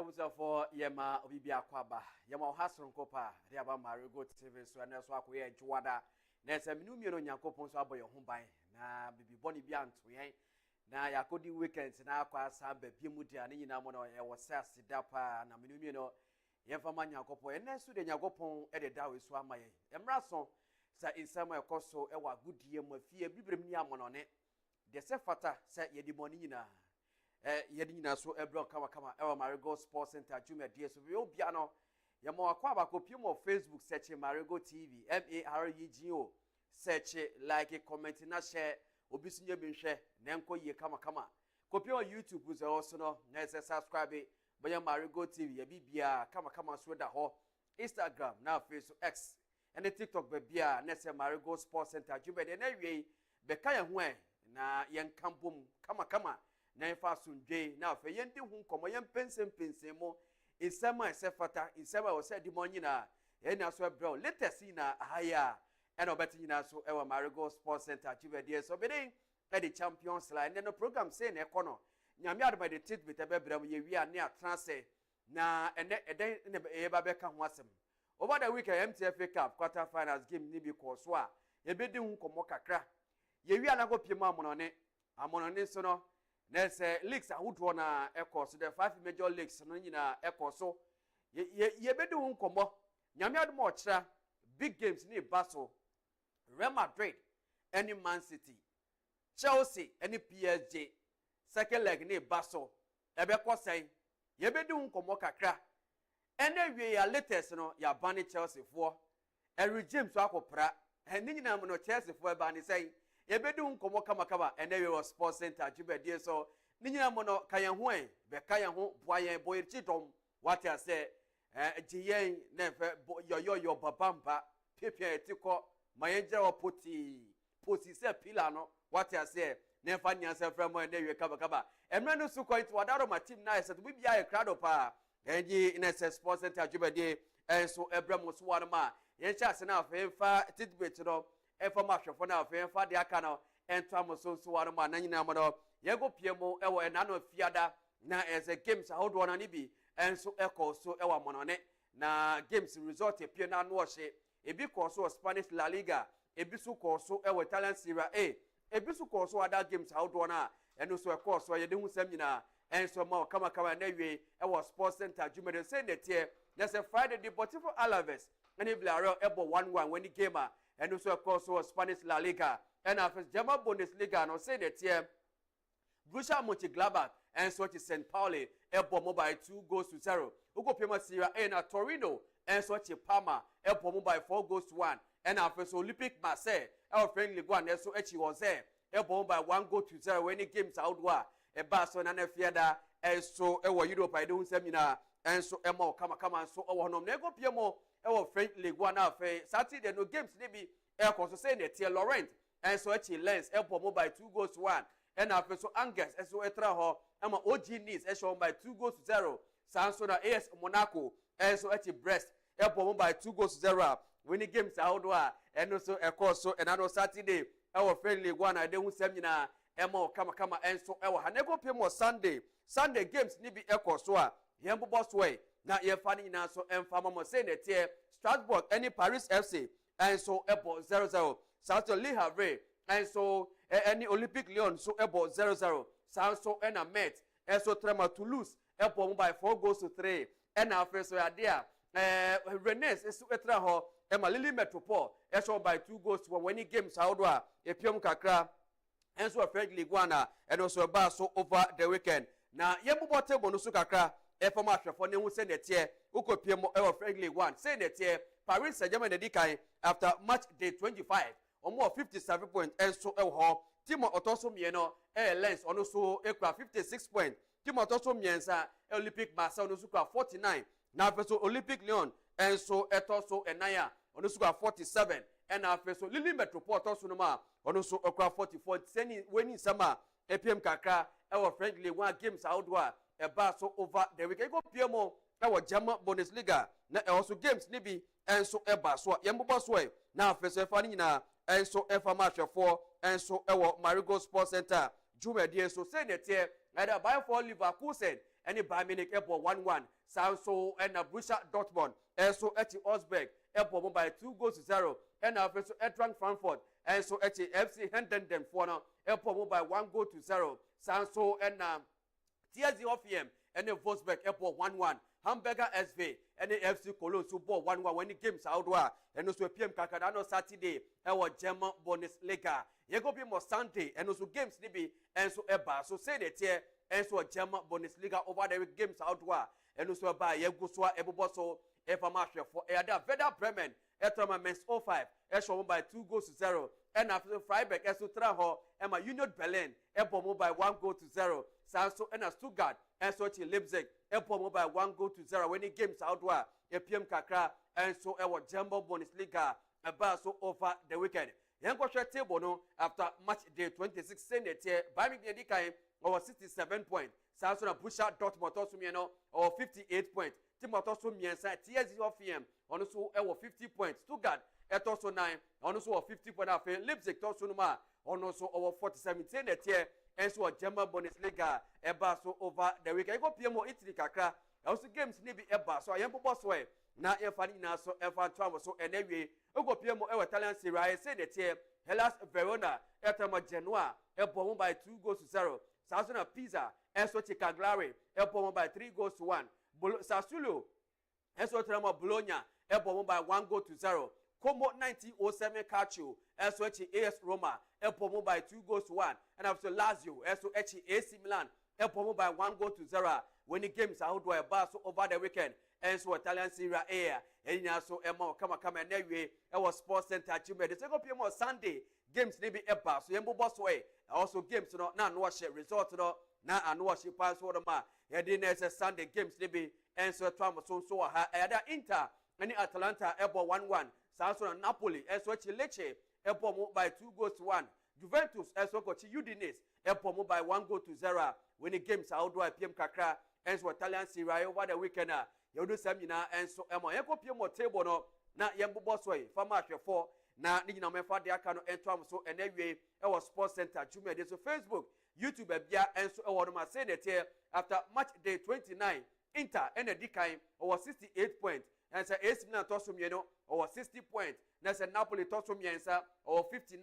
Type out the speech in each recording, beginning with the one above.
Yabusa for Yema Obibia Kwaba, Yama Hasron Copa, Riaba MAREGOTV, so and that's why we are Juada. There's a minimum Yakopon Sabo your home by na Bibi Bonnie Bian to ye. Na Yakodi weekends na kwa Sabe Pimuti and Inamono, I was sassy dapa and a minimum Yefama Yakopo, and then so the Yakopon edit out with Swamaye. Emrason, sa in summer coso, ewa good year, my fear, Bibrimia on it. The Sefata said Yedimonina. Yedina so ebro kama ewa Marego Sports Center Jumia DS so we obiano yamo akwa bakopim of Facebook search MAREGOTV MAREGO search like comment na share obisunye bi nhwe na enko ye kama kopim on YouTube so also no na subscribe boya MAREGOTV ya bibia kama so da ho Instagram na Facebook X and TikTok be bia na se Marego Sports Center Jumia de na wie be kan ho na yen kampom kama na ifa sundwe na afa yende hu nkomo yem pensem mo isema esefata isema wo se dimonyi na ye na so ebro latest na haya and obeti nyina so ewa Marego Sports Center Chibedie so beden e the Champions Line no program say na ekono nyame adba de tit bit ebebram ye wi ane atrase na ene eden e ba beka ho asem over the weekend MTFA Cup quarter finals game ni bi ko so a ye bedi hu nkomo kakra ye wi anago piema amonone so no There's leagues ahodo na ekọ so the 5 major leagues no nyina ekọ so ye bedu nkomo nyame adom ochra big games ni Basel, Real Madrid, any Man City, Chelsea, any PSG, second leg ni Basel ebekọ say ye bedu nkomo kakra ene wie ya latest no ya bani Chelsea for James akopra eni nyina mo no Chelsea for bani say Yebedu nkomo kama ene we Sports Center Jibedie so ninyina mo no kayan ho be kayan ho boayen boyirchi dom what I say jiyen na fe yo babamba pepia etiko mayenja wa poti se pila no what I say na fa nyansa fra mo ene we kaba emre no su kwait wadaro ma team na set bibia e crowd pa enji in Sports Center Jibedie enso ebramo so wanma yen chance na fa titbet no efa mahwefo na afa fa de aka no ento amoso so wano ma na nyina mo no yego piemo ewo enano fiada na as a games ahodo na ni bi enso eko so ewa monone na games result epie na no hye ebi ko so Spanish La Liga ebi so ko so ewo Italian Serie A ebi so ko so other games ahodo na eno so eko so ye de hu sam nyina enso ma kama na wie ewo Sports Center Jumede say netie na say Friday Deportivo Alaves and Villarreal ebo 1-1 when the game and also of course Spanish La Liga and after German Bundesliga no say that here Borussia Mönchengladbach and so to St. Pauli ebo mobile 2-0 ugo Pima Serie A na Torino and so to Parma ebo mobile 4-1 and after Olympic Marseille our friend Ligue 1 and so echi was there ebo mobile 1-0 when the games outdoor e Barcelona na fiada and so ewo Europe I don't seminar and so emo kama so owo no nego piemo ewo French Ligue 1 na fe Saturday no games ni bi e ko so say na tie Laurent and so echi Lens ebo mobile 2-1 and after so Angers so etra ho ama OG Nice e show by 2-0 Sanso na AS Monaco and so echi Brest ebo mobile 2-0 winning games outdoor and so e ko so enano Saturday ewo French Ligue 1 na de hu sem nyina emo kama and so ewo hanego piemo Sunday games ni bi e ko so a yembo boss way na ye fani na so emfama mo say netie Strasbourg any Paris FC and so ebo 0-0 South Le Havre and so any Olympic Lyon so ebo 0-0 Sanso and a Met and so Trema Toulouse ebo by 4-3 and after so there Rennes is etra ho ema Lille Metropole and so by 2-1 when he games outdoor e piom kakra and so French Ligue 1 and also ba so over the weekend na yembo table no so kakra efa mahwefo ne hu se netie ukopiemo ewo French League 1 say netie Paris Saint-Germain de dikai after match day 25 omo 57 points and so ewo Timo Otoso mieno Lens ono so ekwa 56 points Timo Otoso miensa Olympic Marseille ono so kwa 49 na feso Olympic Lyon and so etoso enaya ono so kwa 47 and na feso Lille Metropole otoso no ma ono so ekwa 44 seni weni sama epiem kakra ewo French League 1 games outdoor eba so over the weekend go piemo na wo German Bundesliga na also games ni bi enso eba so yembo so na afese fa ni nyina enso efa matchfo enso ewo Marego Sports Center Jumedie so say netie na da buy for Leverkusen any Bayern Munich airport 1-1 Sanso and Borussia Dortmund so eti Osberg airport mobile 2-0 and also Eintracht Frankfurt and so eti FC Hendenden for now airport mobile 1-0 Sanso and TSG Hoffenheim and Wolfsburg airport 1-1 Hamburger SV and the FC Cologne so ball 1-1 when the games outdoor and also PM Kakadano Saturday our German Bundesliga. You go be more Sunday and also games nibi and so eba so say that here and so German Bundesliga over the games outdoor and also by Yeguswa Eboboso Efamasha for Eda Veda Bremen Etama Men's 05 Esho by 2-0 and after Freiburg Esu Traho and my Union Berlin Ebo by 1-0 Sanso and Stuttgart and so Leipzig Ebo by 1-0 when the games outdoor PM Kakra and so our German Bundesliga about so over the weekend. Yanko share table no after match day 26 Senate by me the kind over 67 points. Samson Borussia Dortmund also no or 58 points. Timoto so miensa TSG Hoffenheim on also 50 points. Stuttgart at also 9 on also 50 points after Leipzig also no on also over 47 Senate and so German Bundesliga eba so over the weekend. Go PMO Italy kakra. Also games nibi eba so ayembo boss way. Na efani na so efa twamo so enewie ego PMO e Italian Serie A say the tie Hellas Verona etama Genoa ebo by 2-0 Sassuolo Pisa eso Cagliari ebo by 3-1 Sassuolo eso trama Bologna ebo by 1-0 Como 1907 Calcio eso AS Roma ebo by 2-1 and after Lazio eso AC Milan ebo by 1-0 when the games are outdoor so over the weekend. And so Italian Serie A, and so Emma come and anyway, our sports center achievement. The second PM on Sunday games maybe eba so yembo boss way. Also games no na watch result no na and watch pass for the ma. Heading as a Sunday games maybe and so twam so ha either Inter and Atalanta eba 1-1. Samson Napoli and so Lecce eba by 2-1. Juventus and so got Udinese eba by 1-0 when the games outdoor PM Kakra and so Italian Serie A over the weekend. You do some and so am I go more table no na yembo boss way farmer for na ni na mefa de aka no entwam so and anyway our sports center jume dey so Facebook YouTube bia and so e ma say that here after match day 29 Inter and the decline over 68 points and say AC Milan to so mieno over 60 points na say Napoli to so miensa over 59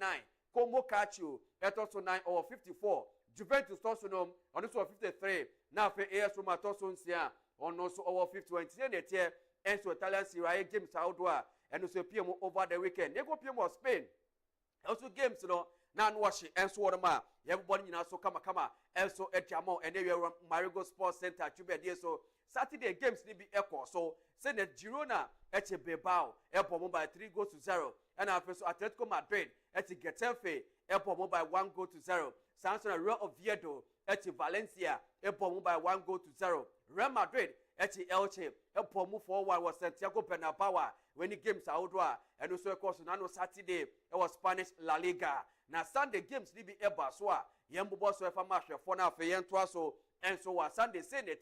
Como Calcio to so 9 over 54 Juventus to so no on so 53 na fe AS Roma to so nsia on also over 50 and so Italian Serie A games outdoor and also PM over the weekend. You go PM of Spain. Also games no na watch and so on ma. Everybody now so come and so Ejamo and they were Marego Sports Center to be there so Saturday games need be equal. So send the Girona at Bilbao airport by 3-0 and after so Atletico Madrid at Getafe airport by 1-0. Samson Real Oviedo at Valencia airport by 1-0. Real Madrid at Elche airport move forward was Santiago Bernabeu when the games are outdoor and also of course on Saturday it was Spanish La Liga. Now Sunday games need be eba so yembo boss so efa match for na fe yentwa so and so was Sunday Sunday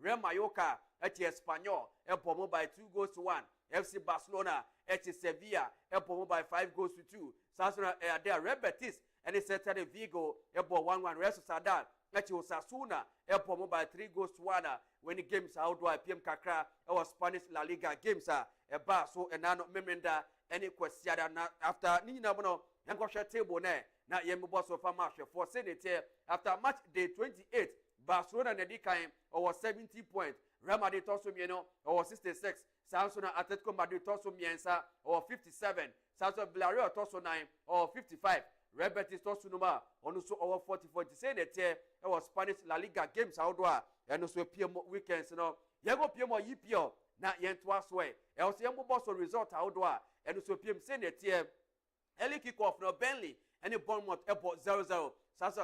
Real Mallorca at Espanyol airport by 2-1. FC Barcelona at Sevilla airport by 5-2. Sassuolo there Real Betis and it's Saturday Vigo airport 1-1 Real Sociedad at Osasuna airport by 3-1 when the games are outdoor PM Kakra our Spanish La Liga games are eba so and now memenda any question after ni na bono yanko share table na yembo boss of match for Senate after match day 28 Barcelona na dikan over 70 points Real Madrid also mieno over 66 Samsung Atletico Madrid also miensa over 57 Samsung Villarreal also 9 over 55 Real Betis also number also over 40 say that it was Spanish La Liga games outdoor and also PM weekends no yago PM EPL na yentwa so e also yembo boss result outdoor and also PM say that early kick off no Burnley and Bournemouth airport 0-0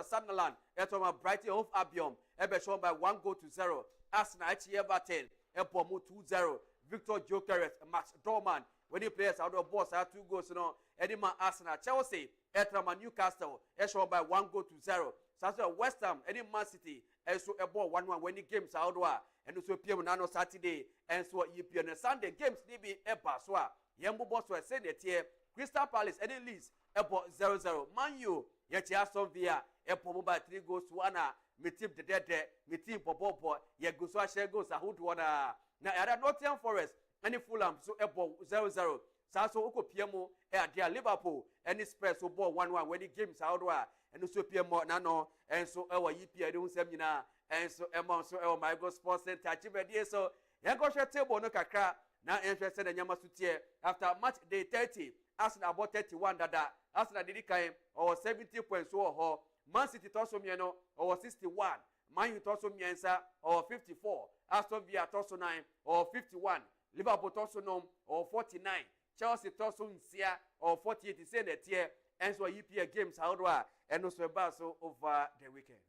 Sunderland etoma Brighton of Albion ebe shown by 1-0 Arsenal at Everton airport 2-0 Victor Gyökeres Max Dorman when he plays out of boss had 2 goals no Edinburgh Arsenal Chelsea Etrama Newcastle shown by 1-0 Sassuolo West Ham Man City and so a ball 1-1 when the games outdoor and also PM Nano Saturday and so EPL and Sunday games need be eba so yembo boss were saying that here Crystal Palace and Leeds airport 0-0 Man U yet Aston Villa airport by 3-1 me team de me team popo ye go so share goals ahodo na era Nottingham Forest any Fulham so ebo 0-0 sa so uko piemo dia Liverpool any Spurs so ball 1-1 when the games ahodo and so piemo na no and so e wa EPL de unsem nyina and so emo so e Marego Sports Center achibedie so ye go share table no kakra na interest na nyama sutie after match day 30 Arsenal about 31 dada Arsenal did kind or 70 points so ho Man City toso mieno or 61 Man U toso miensa or 54 Aston Villa toso 9 or 51 Liverpool toso nom or 49 Chelsea toso nsia or 48 say that here and so EPL games how do and also so over the weekend.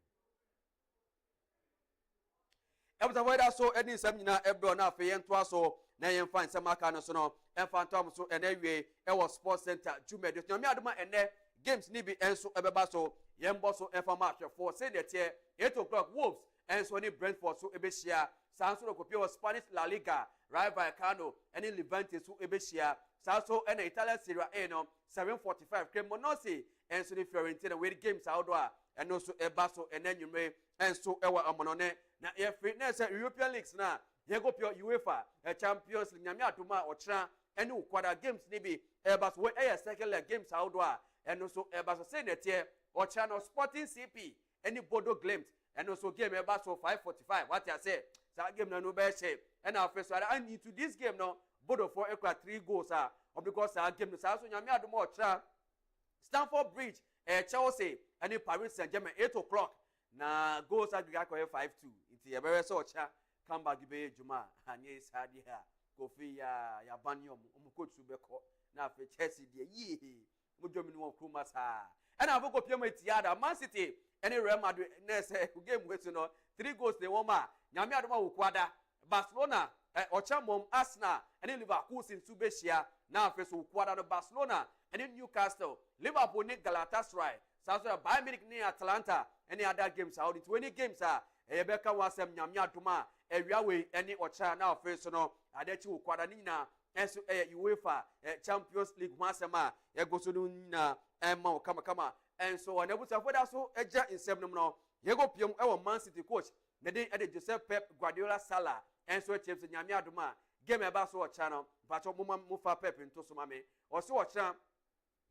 Every weather so any semina every na fe yento so na yen fan semaka no so no en phantom so and ewie e was sports center jumede so me adoma ene games ni bi enso ebeba so yen bo so efa match for say that here 8 o'clock Wolves and so ni Brentford so ebeshia sanso ko pio Spanish La Liga Rayo Vallecano any Levante so ebeshia sanso and Italian Serie A no 7:45 Cremonese and so the Fiorentina with games outdoor and also eba so and then you may and so ewa amonone na ye fitness European leagues na ye go pure UEFA Champions League nyame adoma ochra ene ukwada games ni bi eba so we second leg games outdoor and also eba so say that here ochra no Sporting CP any Bodo Glimt and also game eba so 5:45 what I say that game na no be shape and our first and into this game no Bodo for equal 3 goals or because that game so nyame adoma ochra Stamford Bridge Chelsea and Paris Saint-Germain 8 o'clock na goals aggregate 5-2 iti yebere so cha kamba gibe juma anye sadi ha kofi ya banyom umukotu beko na afi Chelsea de yi mujomi no kruma sa and avoko piemo itiada Man City any Real Madrid na say game wetu no 3 goals de woma nyame adoma wokwada Barcelona ochamom Arsenal and Liverpool sin subeshia na afi so wokwada no Barcelona and Newcastle Liverpool ni Galatasaray South Bayern Munich ni Atlanta any other games out 20 games ebeka wasem nyamya adoma ewiawe any ocha na ofeso no adechi ukwada nina enso UEFA Champions League wasema egoso na emma kama enso onebusa foda so eja insem no yego piem ewo Man City coach na den Joseph Pep Guardiola Sala enso Chelsea nyamya adoma game eba so ocha no bacho mufa Pep nto so mame oso ocha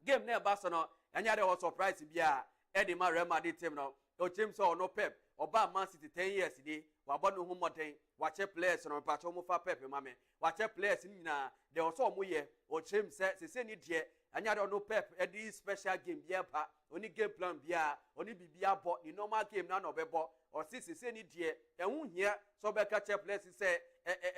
game na eba so no anya de surprise bia Eddie Real Madrid team no o team so no Pep oba Man City 10 years dey wabɔ no ho modern wache players no pacho mo fa Pep mame wache players nyina de o so mo ye o team se ni de anya de no Pep edi special game bia pa oni game plan bia oni bibia bɔ ni normal game na no bɛbɔ o se ni de ehun hia so be ka che players se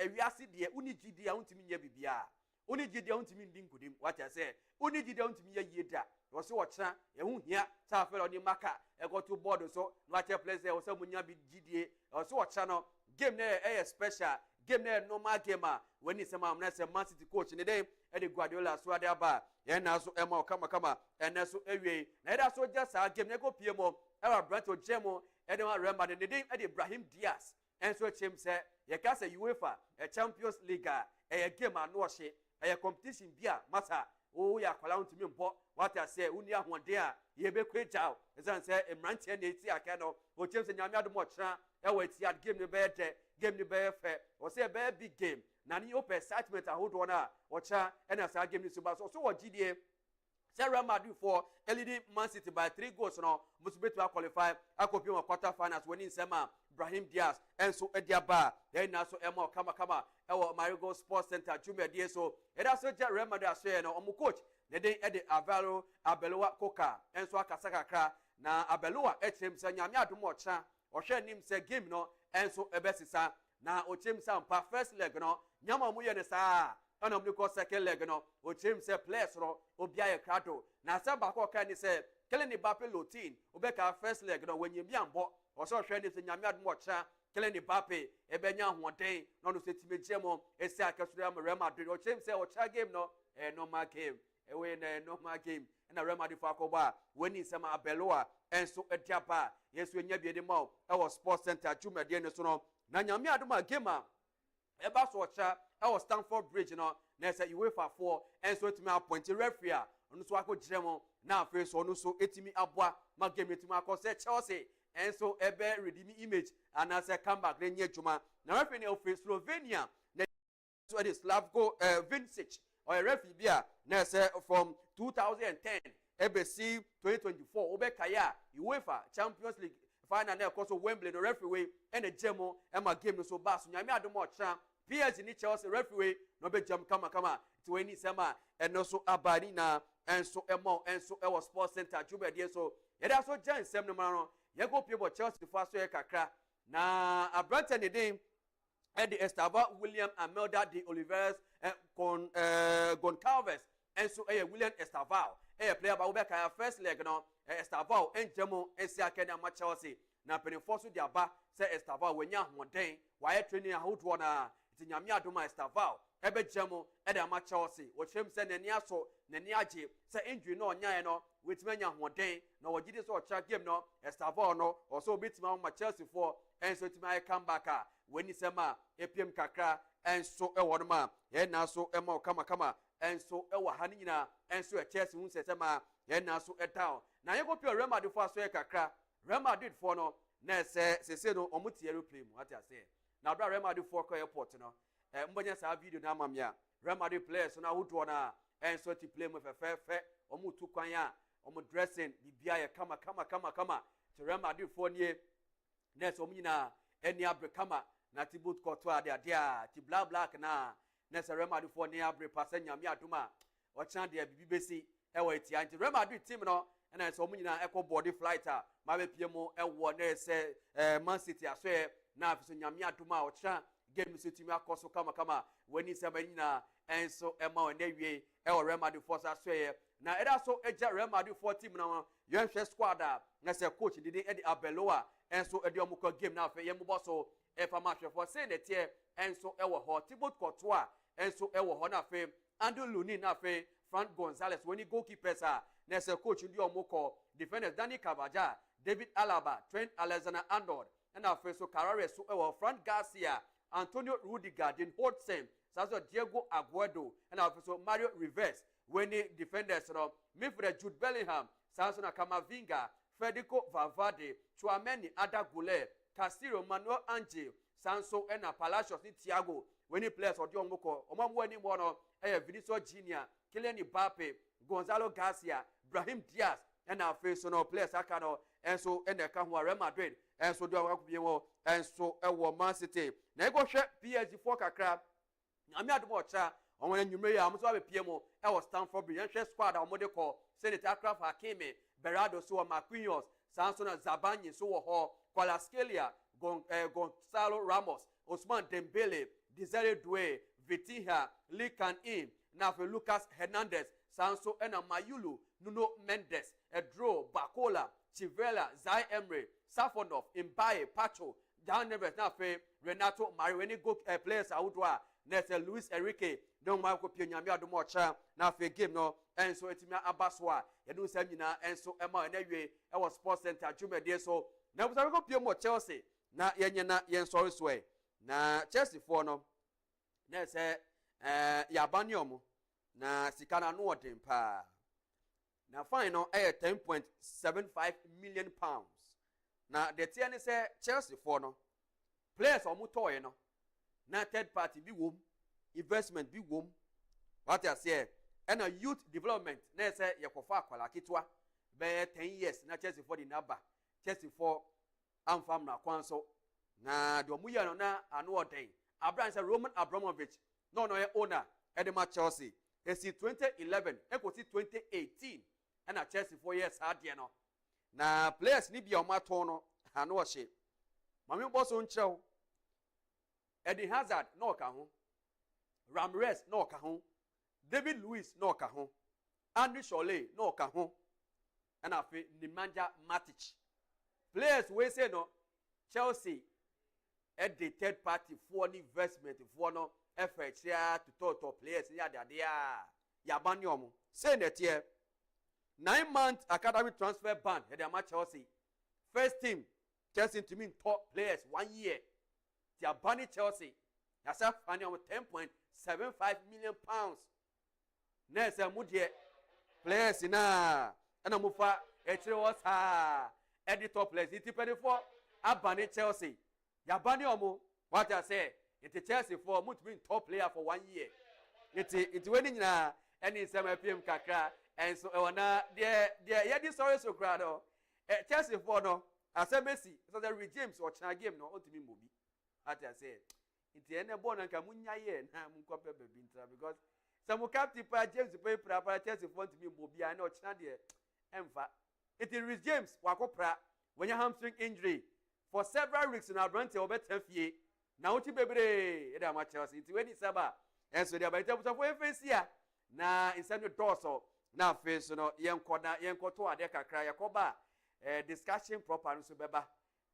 ewiase de uni gidi a untimi nya bibia uni gidi a untimi ndi nkudim wacha se uni gidi a untimi ya yeda o se wo kira ehun hia sa fe oni maka go to board so wacha players e o se munya bi gidi o se wo kira no game na special game na normal game when is am na se Man City coach ne dey e Guardiola so ade aba ye na so ema kama e na so ewie na e so just game na go pie mo e wa Brentford Jemo e dey Real Madrid ne dey e Ibrahim Diaz en so chem se ye ka se UEFA Champions League e game anu ohye e competition bia masa o ya kwala ntimi mbo what I say uni ahonde a ye be kweja ezan se emrantie na eti aka no o chem se nyame adom ochra e wa eti ad game ne be de game ne be fe o se be big game na ni open excitement ahodo na ocha e na sa game ni so ba so wo gidie Real Madrid for leading Man City by 3 goals no must be to qualify akopi on quarter finals when in Sema Ibrahim Diaz and so Ediaba then na so emo kama e wo Marego Sports Center jumedie so e da so Real Madrid aswe no omo coach ne den e de Abeloa Koka and so akasa kakra na Abeloa etem se nyame adom ocha ohwe nim se game no and so ebesisa na ochem sam pa first leg no nyama mu ye ne saa ana mni ko second leg no o team say players no obia ye krado na sa ba ko ka ni say Kylian Mbappe lotin obeka first leg no wenye bia mbo o so hwe ni se nyame adom ocha Kylian Mbappe ebenya hoden no no se timegye mo esi akasuru am Real Madrid o team say ocha game no normal game we na normal game na Real Madrid fa ko ba weni sema Abeloa enso ediaba yesu enya bi de ma e wo Sports Center jumade ne so no na nyame adom game a eba so ocha our Stamford Bridge no na say UEFA 4 and so etimi appoint referee onu so akogire mo na afi so onu so etimi aboa ma game etimi akose Chelsea and so ebe redeem image and as a comeback then juma na referee of Slovenia na so the Slavko Vincic or a referee bia na say from 2010 EBC 2024 obekaya UEFA Champions League final na course Wembley no referee and a gemo e ma game no so bass nyame adomo cha PSG ni Chelsea referee no be jam kama to any sema and also abadi na and so emo and so e was sports center jube dey so ye da so jan sem no mano ye go people Chelsea for so ye kakra na abrante ne dem e the Estava William Amelda de Oliveira Goncalves and so William Estaval player ba obeka first leg no Estaval and Jemo Esiakena ma Chelsea na penifo so dia ba se Estaval wenya hoden wa ye training ahodo na tinyame adoma Estaval ebe Jemo e da ma Chelsea wo chem se nani aso nani age se injury no onyae no wetimanya hoden na wo gidi so ocha game no Estaval no also betima ma Chelsea for and so tima come back when sema epiem kakra and so e wono ma ye na so e ma kama and so e wa ha nyina and so e Chelsea hu se sema ye na so e down na ye go pio Real Madrid for so e kakra Real Madrid for no na se no omuti aeroplane what I say na bra Real Madrid for airport no mbonya sa video na amamia Real Madrid players na wodo na and so to play with fe omutu kwan ya omu dressing bibia ye kama to Real Madrid for nie na so nyina eni abre kama na tibut kotwa dia ti black na se Real Madrid for ne abre pasa nyame aduma o chan dia bibibesi e wa tia nti Real Madrid team no na so nyina eco body flighter ma be pie mu e wo na se Man City aso na afiso nyame aduma o chan game so timi akoso kama wani se ba nyina enso e ma o na wie e wo Real Madrid for aso na eda so eja Real Madrid for team na yon hwe squad na se coach didi e di Abeloa enso e di omukọ game na afa yemu boso e fa ma hwe for say na tie enso e wo ho Thibaut Courtois enso e wo ho na afa Andrew Lunin na afa Frank Gonzalez when he goalkeepers na se coach ndi omukọ defenders Dani Carvajal David Alaba Trent Alexander-Arnold and afa so Carrera so e wo Frank Garcia Antonio Rudiger Den Hodgson so Diego Aguero and afa so Mario Rivers when the defenders no midfielder Jude Bellingham Samson Kamavinga Federico Valverde Chouameni Ada Goulet Castillo Manuel Angel Sanso ena Palacios ni Thiago when he plays odi omoko omamwo ni mo no Vinicius Junior Kylian Mbappe Gonzalo Garcia Brahim Diaz ena face no players aka no enso ena ka ho Real Madrid enso do akubie wo enso ewo Man City na ego hwe PSG 4 kakra nyame adomo cha onwere nyumre ya amso abepie mo ewo Stamford Bridge hwe squad a omode ko Senator Akraf Hakimi Berardo so Marquinhos Sansona Zabanyi so wo ho Kvaratskhelia Gonzalo Ramos Ousmane Dembele Desire Doué Vitinha Lee Can-in Nafe Lucas Hernandez Sanso ena Mayulu Nuno Mendes Edro Bakola Chivela Zai Emery Safonov Mbaye Pacho Dan Neves Nafe Renato Mariweni go players outdoor Nese Luis Enrique don Marco Pionyami adomo cha Nafe game no enso etimia abaswa yenu sam nyina enso ema na wie e was sports center jumede so na busa ko pie mo Chelsea na yenye na yen sorry so na Chelsea for no na se ya banyomo na sikana no odin pa na fine no 10.75 million pounds na the tie ne se Chelsea for no players o mutoye no na third party bi wom investment bi wom what I say and a youth development na say yekofa akwala kitwa be 10 years na Chelsea for the number Chelsea for amfam na kwanso na do mu ya no na anu oden Abraham say Roman Abramovich no owner edema Chelsea esi 2011 ekoti 2018 and a Chelsea 4 years hard no na players ni bia o mato no anu o hye mame boso nkyerɛw Eden Hazard no ka ho Ramirez no ka ho David Luiz no ka ho Andrew Cholet no ka ho and afi Nemanja Matic players we say no Chelsea at the third party for investment for no effort here to top players ya ya banyomo say that here 9-month academy transfer ban at the Chelsea first team Chelsea to mean top players 1 year they are banning Chelsea yasa fani on 10.75 million pounds nese mudie players na ana mufa etire wasa at the top place. It's 24 Abani Chelsea. Yabani Omo, what I say, it's Chelsea for much being top player for 1 year. It's winning now, and it's PM Kaka, and so on. Yadi sorry so crowd. Chelsea for no, as a Messi, so the James or China game no ultimate movie. As I say, it's the end of Bon and Kamunya and Mukope Bintra because some captain James pay proper Chelsea for to be Bobby. I know China there. It is James Wakopra when you hamstring injury for several weeks in our brand over 10 years. Now, what you baby, it am Chelsea. It's when it's about, and so they are by the of face here. Now, instead of dorsal, now face, young corner, young cotoa, they can cry a coba, discussion proper and so beba.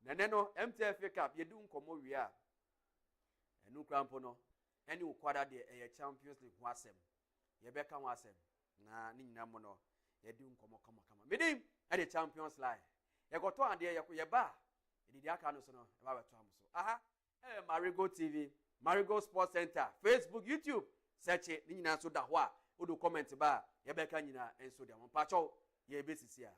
Naneno, MTF Cup, you do come over here. And no crampono, and you quarter the Champions League was him. You become was him. Na Nina Mono, you do come. Medim at the Champions League. You got to and there, you bar. It did Yakanosono, about Thomas. Aha, MAREGOTV, Marego Sports Center, Facebook, YouTube. Search it, Nina Sudahwa, who do comment bar, Yabeka Nina, and so down. Pacho, ye basis here.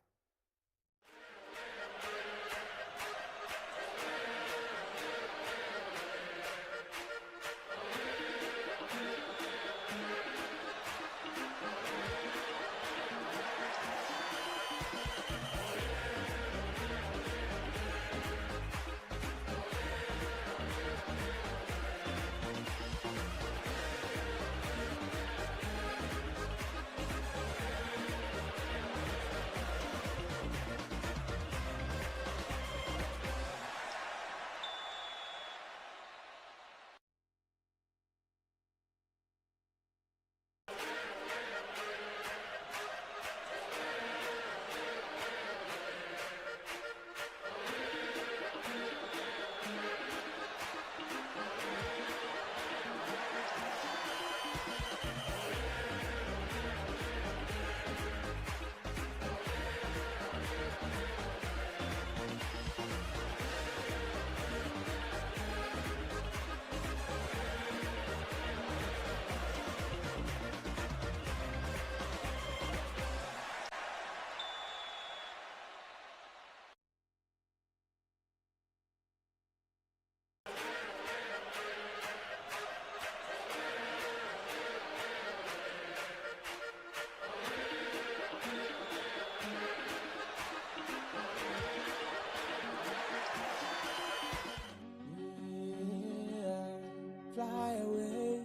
Fly away,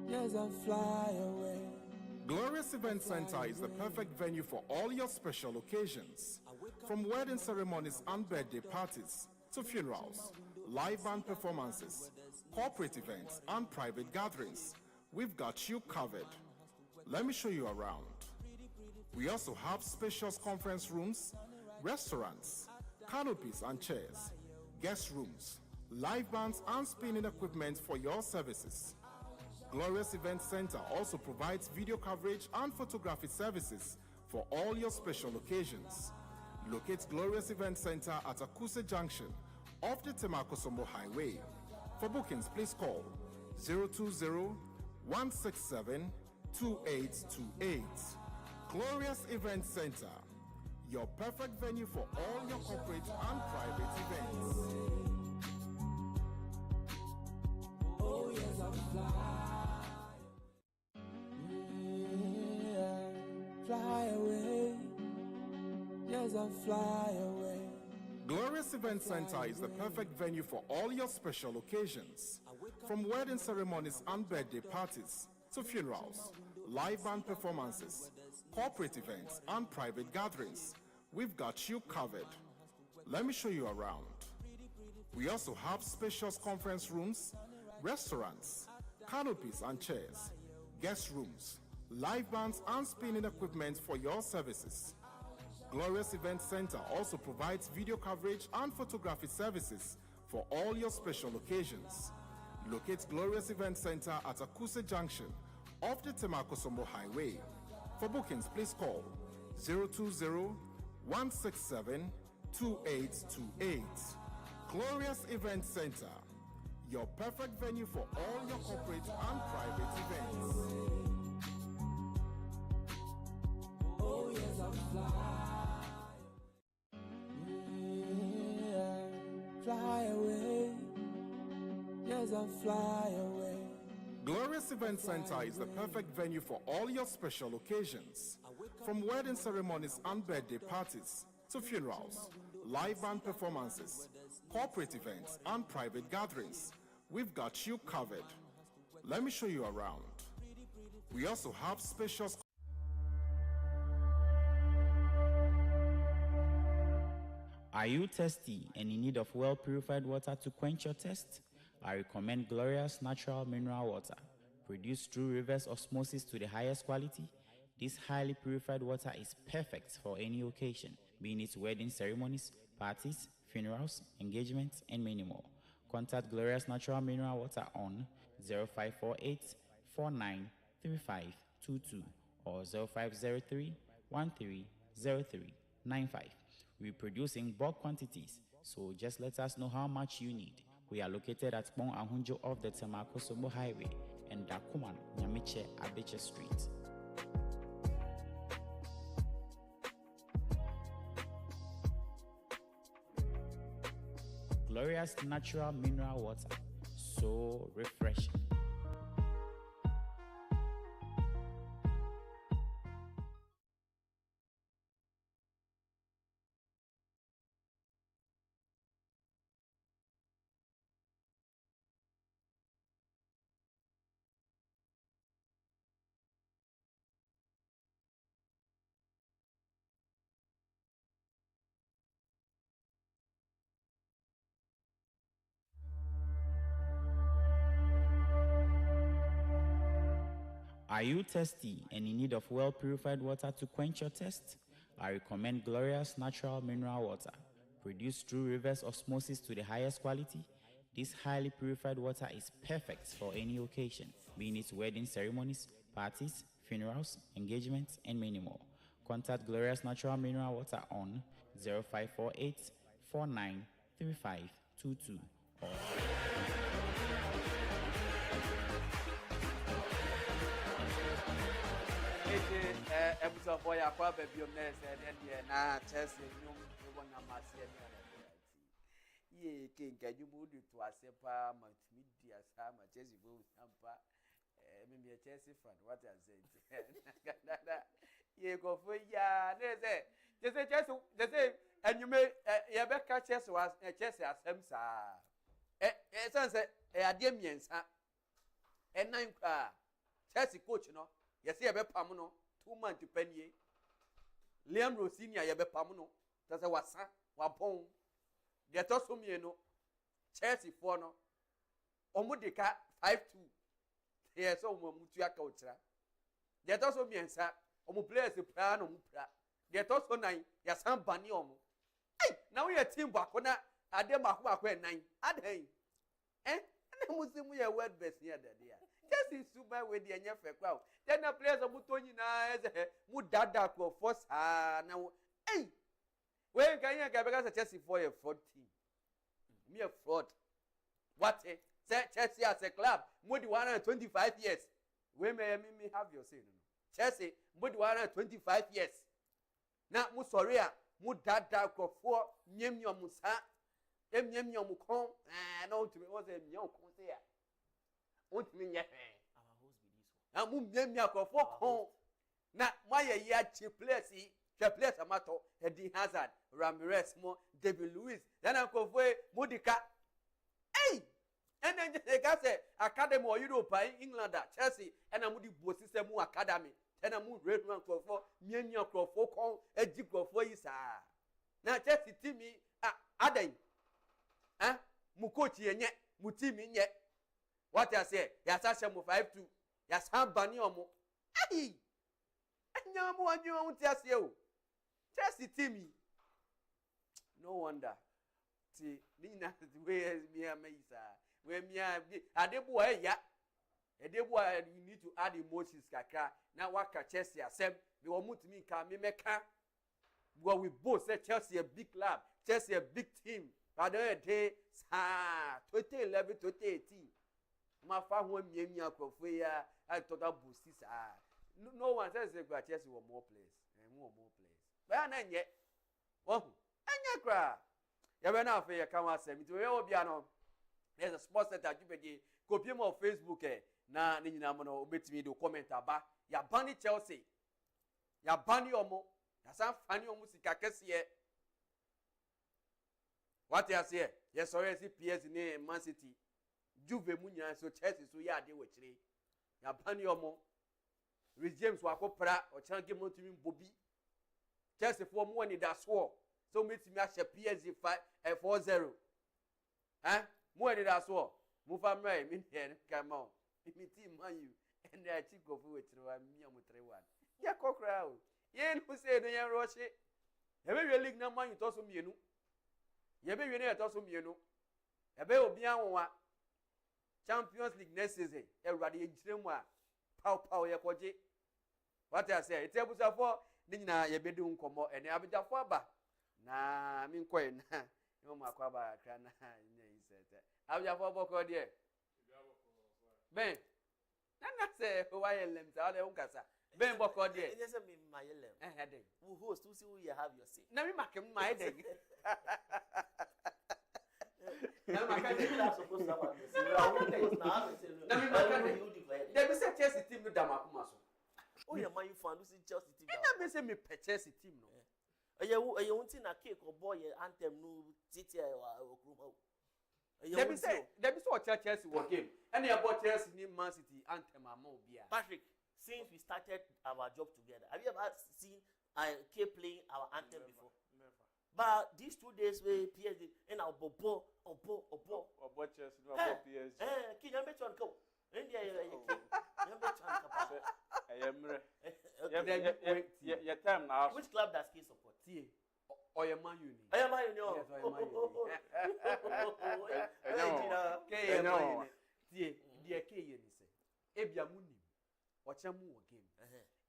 yes, I'll fly away. Glorious Event Center is the perfect venue for all your special occasions. From wedding ceremonies and birthday parties to funerals, live band performances, corporate events, and private gatherings, we've got you covered. Let me show you around. We also have spacious conference rooms, restaurants, canopies and chairs, guest rooms, live bands and spinning equipment for your services. Glorious Event Center also provides video coverage and photography services for all your special occasions. Locate Glorious Event Center at Akuse Junction off the Temakosombo Highway. For bookings, please call 020-167-2828. Glorious Event Center, your perfect venue for all your corporate and private events. Oh, yes, I'll fly away. Yes, I'll fly away. Glorious Event Center is the perfect venue for all your special occasions. From wedding ceremonies and birthday parties to funerals, live band performances, corporate events, and private gatherings, we've got you covered. Let me show you around. We also have spacious conference rooms, restaurants, canopies and chairs, guest rooms, live bands and spinning equipment for your services. Glorious Event Center also provides video coverage and photography services for all your special occasions. Locate Glorious Event Center at Akuse Junction off the Temakosombo Highway. For bookings, please call 020-167-2828. Glorious Event Center, your perfect venue for all your corporate and private events. Oh, yes, I'll fly. fly away. Yes, I fly away. Glorious Event Center is the perfect venue for all your special occasions. From wedding ceremonies and birthday parties to funerals, live band performances, corporate events, and private gatherings, we've got you covered. Let me show you around. We also have spacious. Are you thirsty and in need of well-purified water to quench your thirst? I recommend Glorious Natural Mineral Water, produced through reverse osmosis to the highest quality. This highly purified water is perfect for any occasion, being it wedding ceremonies, parties, funerals, engagements, and many more. Contact Glorious Natural Mineral Water on 0548 493522 or 0503 130395. We produce in bulk quantities, so just let us know how much you need. We are located at Bon Ahunjo off the Tamakosomo Highway and Dakuman, Nyamiche, Abeche Street. Glorious Natural Mineral Water, so refreshing. Are you thirsty and in need of well-purified water to quench your thirst? I recommend Glorious Natural Mineral Water, produced through reverse osmosis to the highest quality. This highly purified water is perfect for any occasion, being it wedding ceremonies, parties, funerals, engagements, and many more. Contact Glorious Natural Mineral Water on 0548 493522 or episode boy akwa baby on nurse and na Chelsea nyum we wanna masie ye kinga nyumu du to asepa multimedia sama Chelsea go sampa me Chelsea fan what I say ye go for ya neze Chelsea enyume ye be ka Chelsea was Chelsea asem sa sense ade miensa enan kwa Chelsea coach no yesi ye be pam no 2 months penye Liam Rosinia ye be pam no tase wasa wapon de to so mienu Chelsea for no omudika 5-2 ye so mutu aka ochira de to so miensa omu players pra no mu pra de to so 9 ya san bani omu na we team bako na ade mako nan adan na musimu ye word best here there just in super with the enyefe kwa then the players of Mutonyi na eze mu dada ko force na we can you get because Chelsea for a fraud team me a fraud what say Chelsea as a club more than 125 years we may have your say no Chelsea more than 125 years na mu sorry mu dada ko for nyemnyom sa emnyemnyom kon na ontumi o say nyom kon say ontumi nye na mu mmia akofo kon na moye ya chi place amato Eden Hazard Ramirez mo David Luiz na akofo Mudika and then they got say academy or Europe England Chelsea and amudi bosi se mu academy and amu red man akofo mmia akofo kon edi akofo isa na Chelsea team adan mu coach yenye mu team nye what I say ya sasha mu 5-2 ya sambani omo anyamu anyo untiase o Chelsea team no wonder ti nina we me amisa we me adebo ya edebo you need to add emotions kaka na waka Chelsea asem be wo mutumi ka me meka because we both say Chelsea a big club Chelsea a big team but the day 2011 2018 ma fa ho miemi akofo ya I total boost no one says they got Chelsea with more players and more players but na nye anya kra ya be na afa ye ka wa asem nti we obi ano there's a sports center adwumadi copy mo Facebook na ne nyina mo no obetimi do comment aba ya bani Chelsea ya bani omo ya san fani omo sika kese what you say yes sorry see PS ni Man City Juve mu nyina so Chelsea so ya ade wachire ya bani omo Rhys James wa kopra o chan game no timi bobi Chelsea for mo ni da so so metimi ahye PSG 4-0 mo ni da so mo fa mra mi ne come on mi team Man U and I think go for wachire wa mi am 3-1 ya kokra o ye no say no yan roche ya be league na Man U to so mienu ye be we na to so mienu ya be obi anwa Champions League next season everybody ejire mu a pow ye koje what I say it's able for ni nyina ye be du nkomo ene abejafo aba na mi nkoe na no makwa ba kra na nya isete abejafo boko de ben na say why lem say all unkasa ben boko de e say me mayelem den who host who see who you have your say na mi makem my den na makade you are supposed to have your say na me makade you declare dem say Chelsea team no damakuma so oh yeah Man U fan see Chelsea team na me say me pe Chelsea team no eye wonti na cake or boy anthem no titi okruma dem say o Chelsea war game and e about Chelsea ni Man City anthem ama obia Patrick, since we started our job together, have you ever seen K playing our anthem before? Never. But these 2 days we PSG and our bobo Chelsea, no about PSG. Ki nyambe chwan ko. India nyambe chwan ka pa. Your time now. Which club does K support? tie oye Man U ni I Man U. yes oye Man U Hey, Man U tie die ke ye ni say ebia munim ocha mu wo game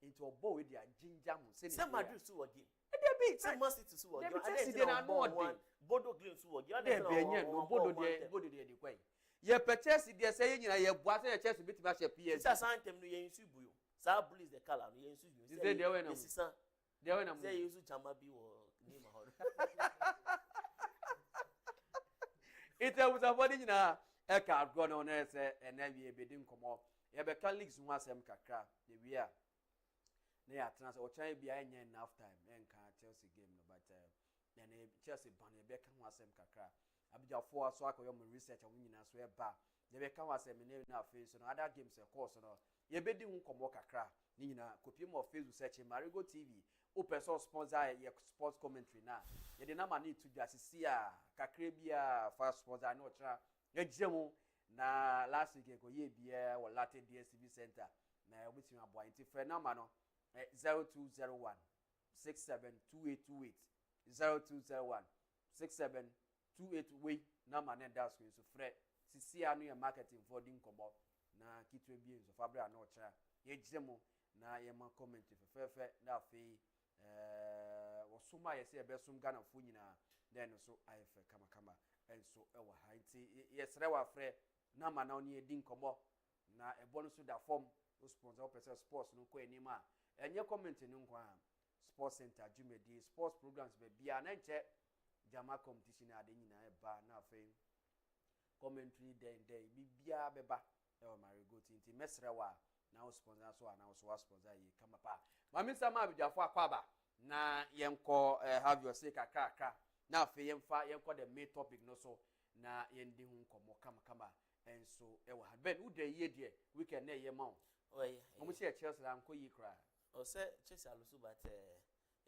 into obo we dia ginger mu say Say Madrid su again. dey big Say Man City su again. Chelsea dey na no dey Bodo Green su again. dey be enye no bodo dey kwai ye pe Chelsea dey say nyina ye boa say Chelsea bit ma share PSG Say anthem no ye nsu buyo. Sa blue is the color no ye nsu buyo. Say dey we na Sisan. dey we na Say you nsu chama bi wo ni ma ho. ite was avoid nyina e ka go no na say enawie ebedi nkomo ye be kan leagues ho asem kakra ye wi a na ya tena say o chan bia enye enough time enka Chelsea game no but then Chelsea ban ye be kan ho asem kakra abijafo aso akoyo mo research a nyina so e ba ye be kan ho asem na face no other games e course no ye bedi nkomo kakra ni nyina copy mo Facebook search Marego TV o person sponsor ye sports commentary na ye de na ma ni to asisi a kakra bia fa sponsor na o tra ye jemu na last week ko ye bia wo Latte DSTV center na obitimi aboa nti frɛ number no 0201 672828 0201 6728 number na da screen so frɛ sisi anu ye marketing for din kobo na kitwe bia so fabra na o tra ye jemu na ye ma comment fefefe na afi wasuma ye se ebe sum Ghana fu nyina then so ayefe kama enso ewa ha nti yesre wa frɛ na ma na oni edin komo na ebo no so da form o sponsor person sports no ko enima enye comment ni nkwa sports center jumedi sports programs be bia na nche jama competition ade nyina e ba na afi commentary day bibia beba ewa Marego nti mesre wa na o sponsor so na o so sponsor yi kama pa mami sama abijafo akwaba na yenko have your say kakaka na afi yenko the main topic no so na yendi hu nkomo kama enso ewa ben ude ye de weekend na ye ma Oh yeah. Omo say Chelsea la nko yi kra O say Chelsea alusu but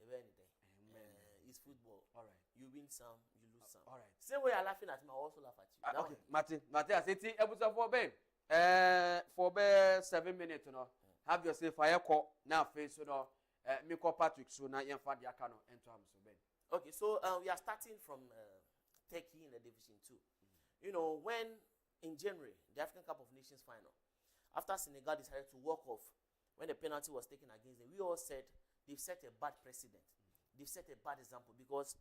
anything. It's football. all right You win some, you lose some. all right Same way you're laughing at me, I also laugh at you. okay Mate aseti ebusa for ben for be 7 minutes no have your say fire call na face so no me call Patrick so na yemfa de aka no ento am so ben Okay, so we are starting from Turkey in the Division 2. You know, when in January, the African Cup of Nations final, after Senegal decided to walk off, when the penalty was taken against them, we all said they've set a bad precedent. They've set a bad example because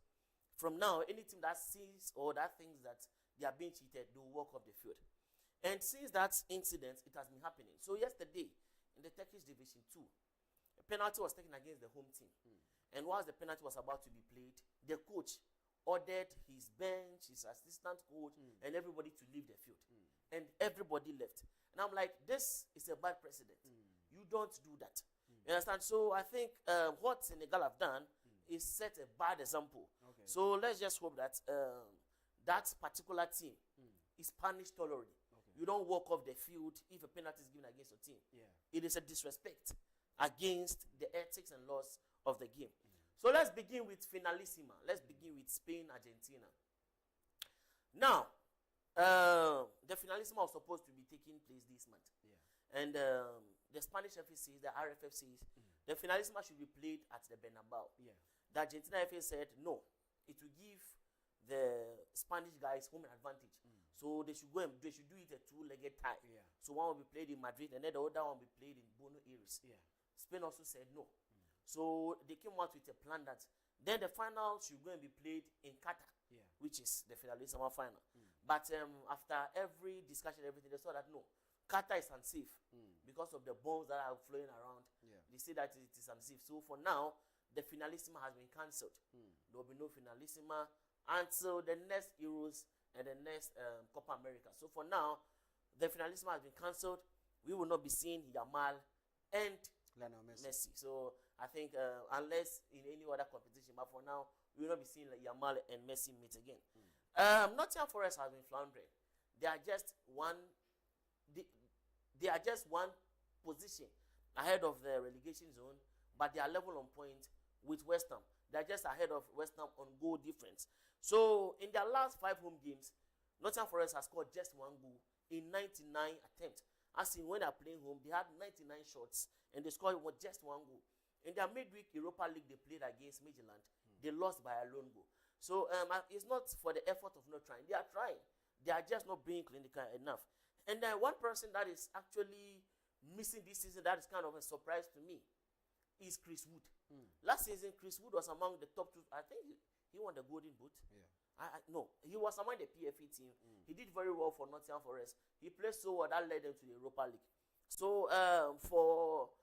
from now, any team that sees or that thinks that they are being cheated, they will walk off the field. And since that incident, it has been happening. So yesterday, in the Turkish Division 2, a penalty was taken against the home team. And whilst the penalty was about to be played, the coach ordered his bench, his assistant coach, and everybody to leave the field. And everybody left. And I'm like, this is a bad precedent. You don't do that. You understand? So I think what Senegal have done is set a bad example. Okay. So let's just hope that that particular team is punished thoroughly. Okay. You don't walk off the field if a penalty is given against your team. Yeah. It is a disrespect against the ethics and laws of the game. So let's begin with Finalissima. Let's begin with Spain, Argentina. Now, the Finalissima was supposed to be taking place this month. Yeah. And the Spanish FA says, the RFF says, the Finalissima should be played at the Bernabeu. Yeah. The Argentina FA said, no, it will give the Spanish guys home advantage. So they should go and they should do it a two-legged tie. Yeah. So one will be played in Madrid and then the other one will be played in Buenos Aires. Yeah. Spain also said no. So they came out with a plan that then the final should go and be played in Qatar, Yeah. which is the Finalissima final. But after every discussion, everything, they saw that no, Qatar is unsafe because of the bombs that are flowing around. Yeah. They say that it is unsafe. So for now, the Finalissima has been cancelled. There will be no Finalissima until the next Euros and the next Copa America. So for now, the Finalissima has been cancelled. We will not be seeing Yamal and Lionel Messi. Messi. So I think unless in any other competition, but for now, we will not be seeing Yamal and Messi meet again. Nottingham Forest has been floundering. They are just one. They are just one position ahead of the relegation zone, but they are level on point with West Ham. They are just ahead of West Ham on goal difference. So in their last 5 home games, Nottingham Forest has scored just 1 goal in 99 attempts. As in when they are playing home, they had 99 shots and they scored just 1 goal. In their midweek Europa League, they played against Midtjylland. They lost by a lone goal. So it's not for the effort of not trying. They are trying. They are just not being clinical enough. And then one person that is actually missing this season that is kind of a surprise to me is Chris Wood. Last season, Chris Wood was among the top 2. I think he won the Golden Boot. Yeah. No, he was among the PFA team. He did very well for Nottingham Forest. He played so well that led them to the Europa League. So for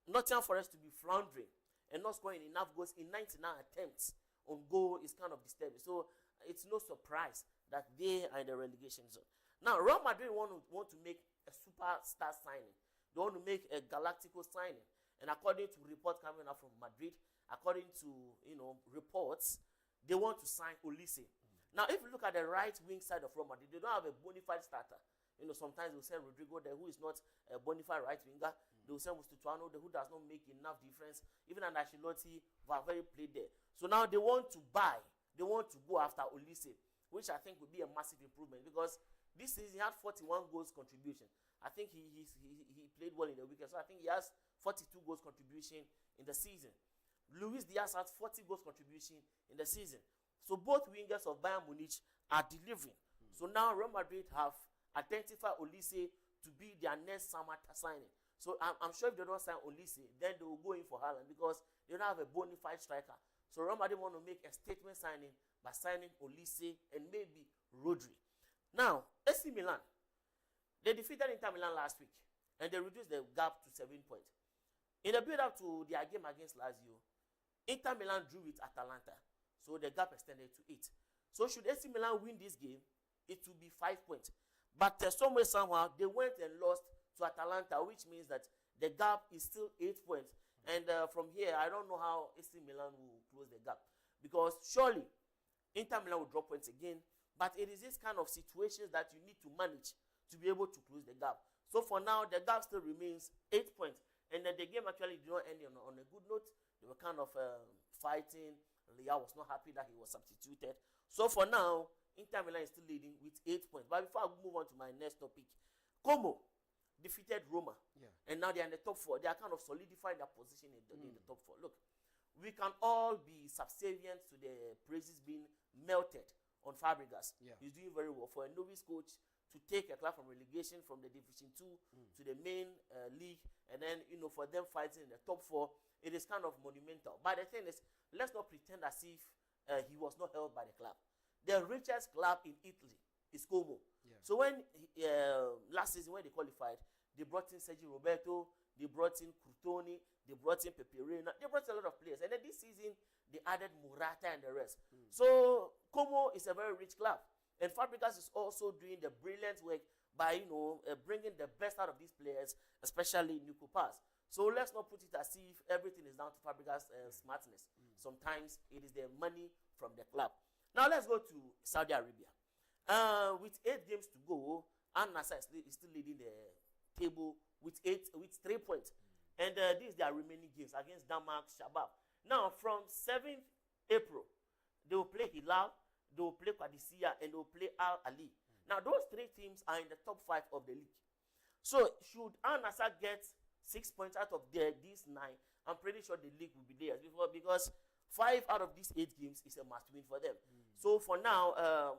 Nottingham Forest to be floundering and not scoring enough goals in 99 attempts on goal is kind of disturbing. So it's no surprise that they are in the relegation zone. Now, Real Madrid want to make a superstar signing. They want to make a Galactico signing. And according to reports coming out from Madrid, according to reports, they want to sign Olise. Now, if you look at the right wing side of Real Madrid, they don't have a bona fide starter. Sometimes they'll send Rodrigo there, who is not a bona fide right winger. They'll send Mustutuano there, who does not make enough difference. Even Ancelotti, Valverde played there. So now they want to buy. They want to go after Olise, which I think would be a massive improvement because this season he had 41 goals contribution. I think he played well in the weekend. So I think he has 42 goals contribution in the season. Luis Diaz has 40 goals contribution in the season. So both wingers of Bayern Munich are delivering. So now Real Madrid have identified Olise to be their next summer signing. So I'm sure if they don't sign Olise, then they will go in for Haaland because they don't have a bona fide striker. So Real Madrid want to make a statement signing by signing Olise and maybe Rodri. Now, AC Milan, they defeated Inter Milan last week and they reduced the gap to 7 points. In the build-up to their game against Lazio, Inter Milan drew with Atalanta, so the gap extended to 8. So should AC Milan win this game, it will be 5 points. But somewhere, somehow, they went and lost to Atalanta, which means that the gap is still 8 points. And from here, I don't know how AC Milan will close the gap. Because surely, Inter Milan will drop points again. But it is this kind of situations that you need to manage to be able to close the gap. So for now, the gap still remains 8 points. And then the game actually did not end on a good note. They were kind of fighting. Leao was not happy that he was substituted. So for now, Inter Milan is still leading with 8 points. But before I move on to my next topic, Como defeated Roma. Yeah. And now they are in the top 4. They are kind of solidifying their position in the top 4. Look, we can all be subservient to the praises being melted on Fabregas. Yeah. He's doing very well. For a novice coach to take a club from relegation from the Division 2 to the main league, and then, for them fighting in the top 4, it is kind of monumental. But the thing is, let's not pretend as if he was not held by the club. The richest club in Italy is Como. Yeah. So when last season when they qualified, they brought in Sergio Roberto, they brought in Crutoni, they brought in Pepe Reina, they brought a lot of players. And then this season, they added Morata and the rest. So Como is a very rich club, and Fabregas is also doing the brilliant work by bringing the best out of these players, especially Nico Pass. So let's not put it as if everything is down to Fabregas' smartness. Sometimes it is the money from the club. Now let's go to Saudi Arabia. With 8 games to go, Al Nassr is still leading the table with 3 points. And these are their remaining games against Denmark, Shabab. Now from 7th April, they will play Hilal, they will play Qadisiyah, and they will play Al Ali. Now those 3 teams are in the top 5 of the league. So should Al Nassr get 6 points out of these 9, I'm pretty sure the league will be there because 5 out of these 8 games is a must win for them. So for now,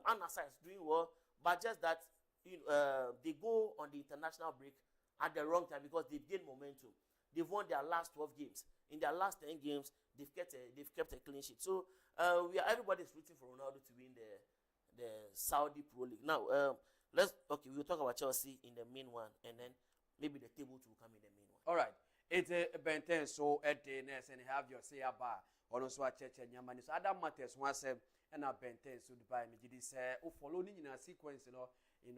Al Nassr is doing well, but just that they go on the international break at the wrong time because they've gained momentum. They've won their last 12 games. In their last 10 games, they've kept a clean sheet. So everybody's rooting for Ronaldo to win the Saudi Pro League. Now, we'll talk about Chelsea in the main one, and then maybe the table will come in the main one. All right. It's a benten so at the next and have your say about or also a church and Yamani. So Adam Matters once and a benten so by me say who following in a sequence in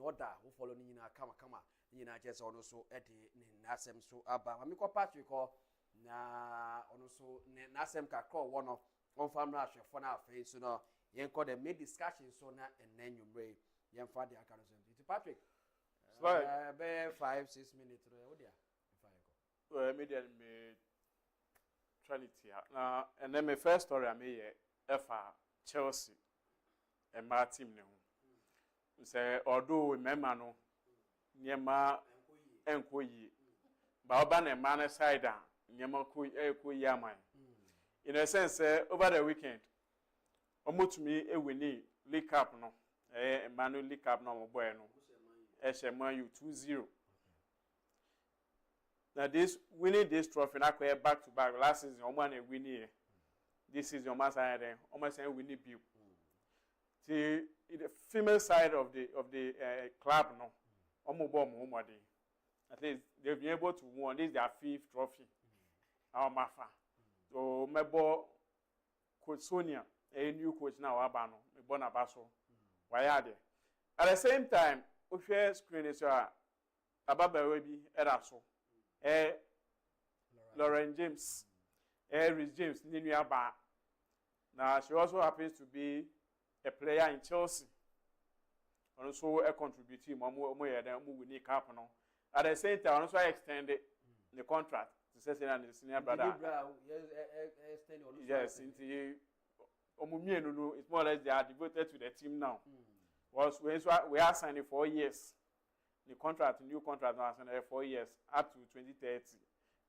order who following in a kama just also at the Nasem so about Miko Patrick or na also Nasem ka call one family for now face so now you call the mid discussion so now and then you bring young father Patrick. 5-6 minutes. Immediately me Trinity. Now, and then my first story I made Chelsea and my team now. Say although remember no near ma enkoyi, but oba na man side down near ma koyi amai. In a sense, over the weekend, almost me a winning League Cup no, Emmanuel League Cup no boy no, Man U 2-0. Now winning this trophy, now back to back. Last season, almost a winning. This season, almost a winning bill. See the female side of the club, no, almost at least they've been able to win. This is their 5th trophy. Our Mafa. So my boy, Coach Sonia, a new coach now, Abano, my boy Nabaso, why are they? At the same time, we share screen is Ababa Webi Eraso. Lauren James, Rhys James, Ninia Bar. Now, she also happens to be a player in Chelsea. And also a contributing winning cup. At the same time, also extended the contract to say and the senior brother. Yes, it's more or less they are devoted to the team now. We are signing 4 years. The new contract now is 4 years up to 2030,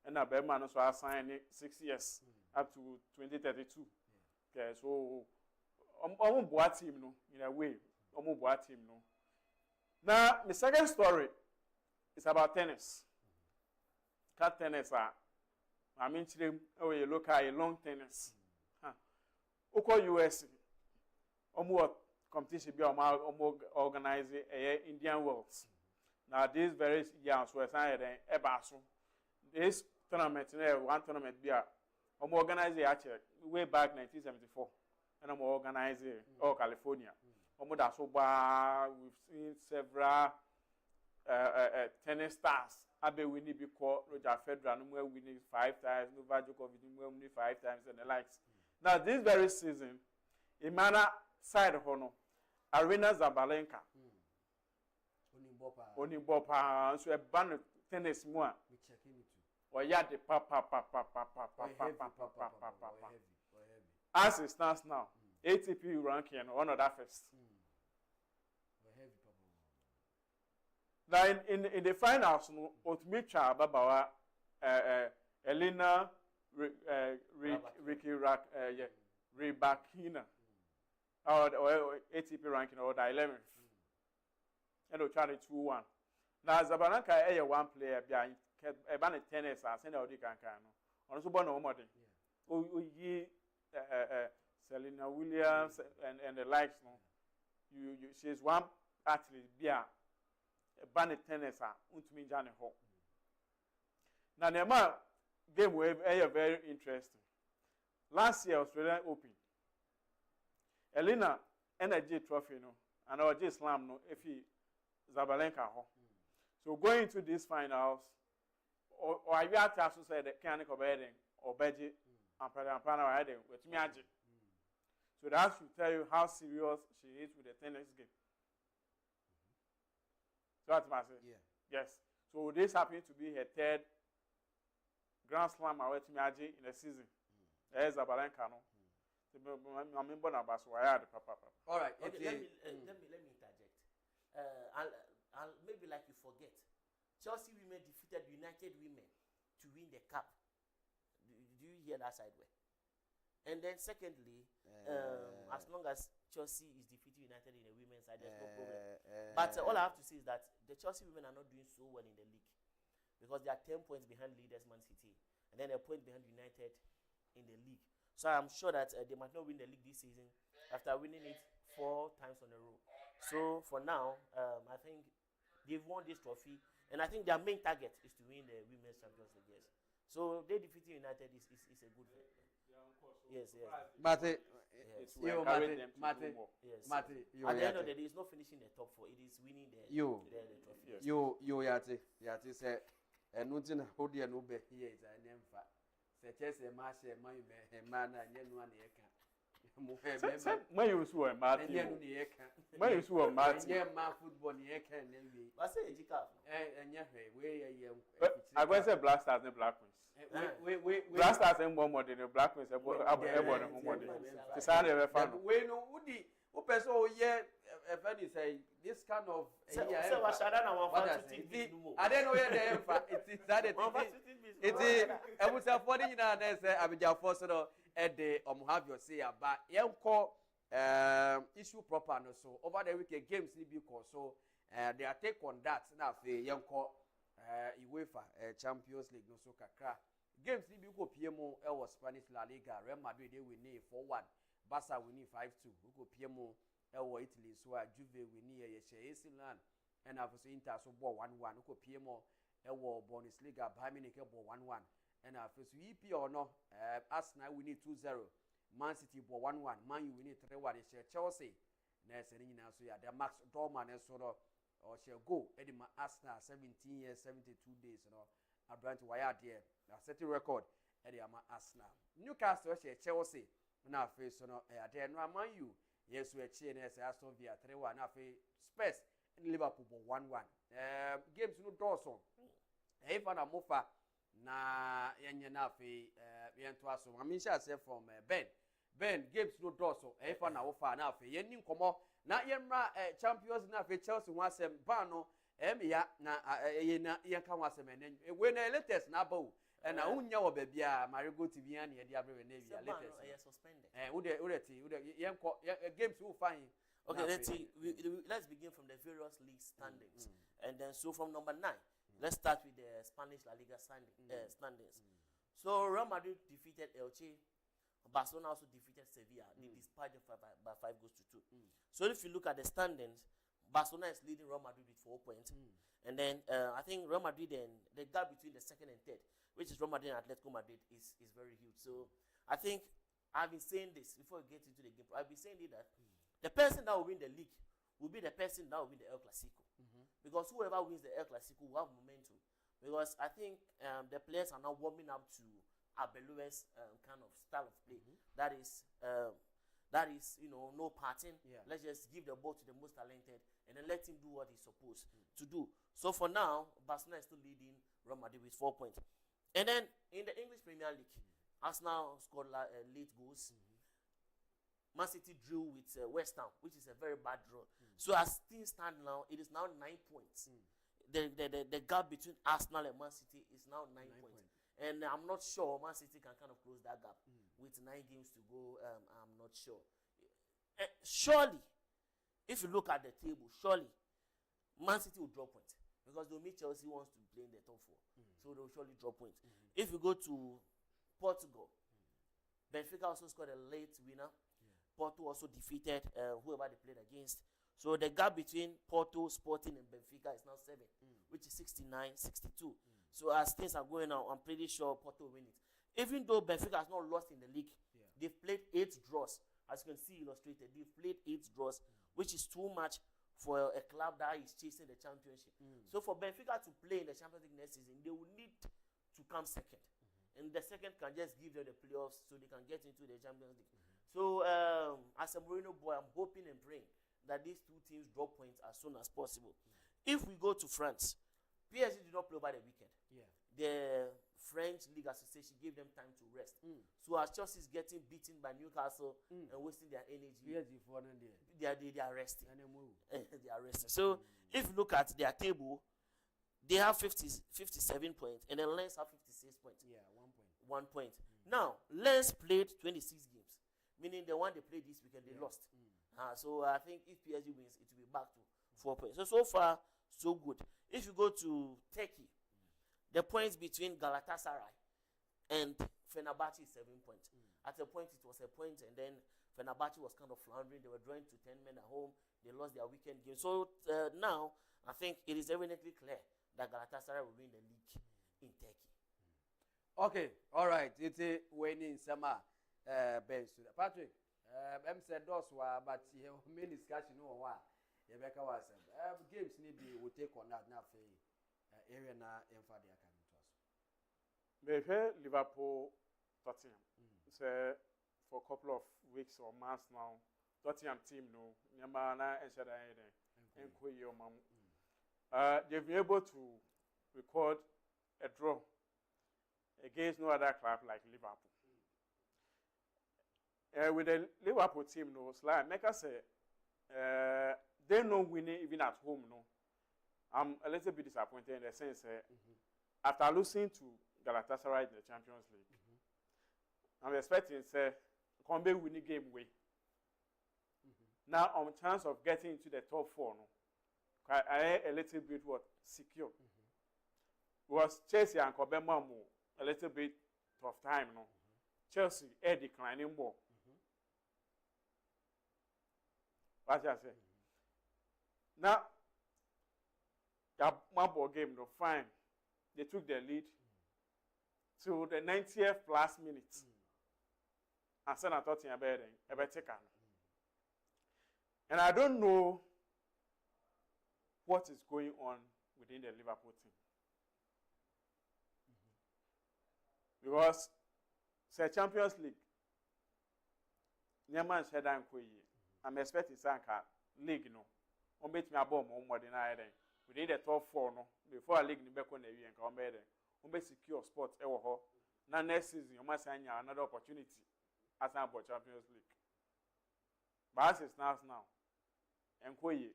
and now Berman also has signed 6 years up to 2032. Okay, so I'm board team no in a way. I'm board team no. Now the second story is about tennis. Cat tennis I mean you look at a long tennis. Oko US. Competition be organizing Indian Wells. Now this very young so assigned Ebaso. This tournament, one tournament be organized actually way back 1974, and I'm organizing all California. We've seen several tennis stars. Abe winning because Roger Federer winning 5 times, Novak Djokovic winning 5 times, and the likes. Now this very season, in manner side of honor, Arena Zabalenka. Only Bopa, so a band tennis more. Or yet the papa. As it stands now, ATP ranking one of that first. Now in the finals, Otmicha Babawa, Elena Ricky Rybakina, or ATP ranking or the 11th. And we'll try 2-1. Now, Zabalanka is one player behind a tennis. I send out the Cancano. Also, born no more. Selena Williams and the likes. No, she's one athlete. Bia a band tennis. Me Johnny Hall. Now, the game wave is very interesting. Last year, Australian Open. Elena energy trophy no and our J Slam no if he Zabalenka ho. So going into these finals or you have to say the Kanik of Eden or Beji and Pana Eden with Miaji. So that should tell you how serious she is with the tennis game. So that's my say. Yeah. Yes. So this happened to be her third Grand Slam away to Miaji in the season. There's Zabalenka no. I remember now, but so I had the papa. All right. Okay, let me interject. I'll maybe like you forget. Chelsea women defeated United women to win the cup. Do you hear that side way? And then secondly, as long as Chelsea is defeating United in the women's side, there's no problem. But all I have to say is that the Chelsea women are not doing so well in the league because they are 10 points behind leaders Man City, and then a point behind United in the league. So I'm sure that they might not win the league this season after winning it 4 times on a row. So for now, I think they've won this trophy, and I think their main target is to win the Women's Champions League. Yes. So they defeating United is a good thing. Yes, yes. Mate, It's you, encourage them to Mate, do more. Yes. Mate, you, At the end of the day, it's not finishing the top 4. It is winning the trophy. Yes. you, yate say, and nothing hold you no be here is a name for. Say, Chelsea, Marshall, my man, and you know, When you saw a Martin, when you saw a Martin, yeah, my football, you can be. I say a Jika. And yeah, where I was a Black Stars and Black Queens. Black Stars and one more than the Black Queens. To sign a fan. We know Woody, who person, yeah, if any say this kind of. I don't know where they are. It's that it is. I was affording you now. There's a Abidjan Force at the have your say about Yanko issue proper. No, so over the weekend games need be called. So they are take on that now. Yanko UEFA Champions League no so kakra games need be go PMO was Spanish La Liga. Real Madrid they win 4-1. Barca win 5-2. We go PMO Italy so Juve win AC Milan and after Inter so ball 1-1. We go PMO Bundesliga Bayern Munich ball 1-1. And after so EP or no Arsenal win 2-0. Man City ball 1-1. Man U win 3-1. Chelsea next and now so yeah the Max Dorman and sort of or shall go Eddie Arsenal 17 years 72 days you know a brand wire there a setting record Eddie Arsenal Newcastle shall Chelsea now face you know there no Man U yes we chain as Aston Villa 3-1 now face Spurs and Liverpool 1-1 games no Dawson if an amofa na yenye na fe yento aso I mean shall say from Ben games no Dawson if an amofa na fe yen nkomo na yemra champions na fe Chelsea wasem ban no ya na yen kan wasem enen we na latest na ba o na unya wo ba bia MAREGOTV an ye dia breve na bia latest suspended we yen games who fine. Okay, let's begin from the various league standings. And then so from number 9 let's start with the Spanish La Liga standings. So Real Madrid defeated Elche. Barcelona also defeated Sevilla. They dispatched them by 5 goals to 2. So if you look at the standings, Barcelona is leading Real Madrid with 4 points. And then I think Real Madrid and the gap between the second and third, which is Real Madrid and Atletico Madrid, is very huge. So I think I've been saying this before we get into the game. I've been saying that the person that will win the league will be the person that will win the El Clasico. Because whoever wins the El Clasico will have momentum. Because I think the players are now warming up to Arbeloa's kind of style of play. That is no parting. Let's just give the ball to the most talented and then let him do what he's supposed to do. So for now, Barcelona is still leading Real Madrid with 4 points. And then in the English Premier League, Arsenal scored late goals. Man City drew with West Ham, which is a very bad draw. So as things stand now, it is now 9 points. The gap between Arsenal and Man City is now 9 points. And I'm not sure Man City can kind of close that gap with 9 games to go. I'm not sure. Surely, if you look at the table, surely Man City will drop points because they'll meet Chelsea wants to play in the top 4. So they'll surely drop points. If you go to Portugal, Benfica also scored a late winner. Porto also defeated whoever they played against. So the gap between Porto, Sporting, and Benfica is now 7, which is 69-62. So as things are going on, I'm pretty sure Porto will win it. Even though Benfica has not lost in the league, they've played 8 draws As you can see illustrated, they've played 8 draws, which is too much for a club that is chasing the championship. So for Benfica to play in the Champions League next season, they will need to come second. And the second can just give them the playoffs so they can get into the Champions League. So as a Mourinho boy, I'm hoping and praying that these two teams drop points as soon as possible. If we go to France, PSG did not play over the weekend. Yeah. The French League Association gave them time to rest. So as Chelsea is getting beaten by Newcastle and wasting their energy, PSG for them there. they are resting. And they move. They are resting. So if you look at their table, they have 57 points, and then Lens have 56 points. Yeah, 1 point. 1 point. Now, Lens played 26 games, meaning the one they played this weekend, they lost. So I think if PSG wins, it will be back to 4 points. So far, so good. If you go to Turkey, the points between Galatasaray and Fenerbahce is 7 points. At a point, it was a point, and then Fenerbahce was kind of floundering. They were drawing to 10 men at home. They lost their weekend game. So now, I think it is evidently clear that Galatasaray will win the league in Turkey. Okay, all right. It's a winning summer. Ben Patrick, I'm said those were, but you main discussion on what Rebecca was games need be will take on that now for area na emfa dia coming to us. Maybe Liverpool, Tottenham. So for a couple of weeks or months now, Tottenham team no nyama and shada and they've been able to record a draw against no other club like Liverpool. With the Liverpool team, no, Sly, make us say they're not winning even at home. No, I'm a little bit disappointed in the sense after losing to Galatasaray in the Champions League, I'm expecting say come be winning game way. Now on chance of getting into the top 4, no, I a little bit what secure. Was Chelsea and Kobe Mamu a little bit tough time, no. Chelsea a declining more. What I say? Now, that one ball game, no, fine. They took the lead to the 90th plus minutes. And then I thought in a better take. And I don't know what is going on within the Liverpool team. Because the Champions League, Nyaman Shedan Koyi, I'm expecting Sanka League, no. On bet me a bomb on more than I within the top 4, no. Before a league in the Becon and come better. On bet secure sports ever. Now next season, you must sign another opportunity as an Champions League. But as it stands now, and Koyi.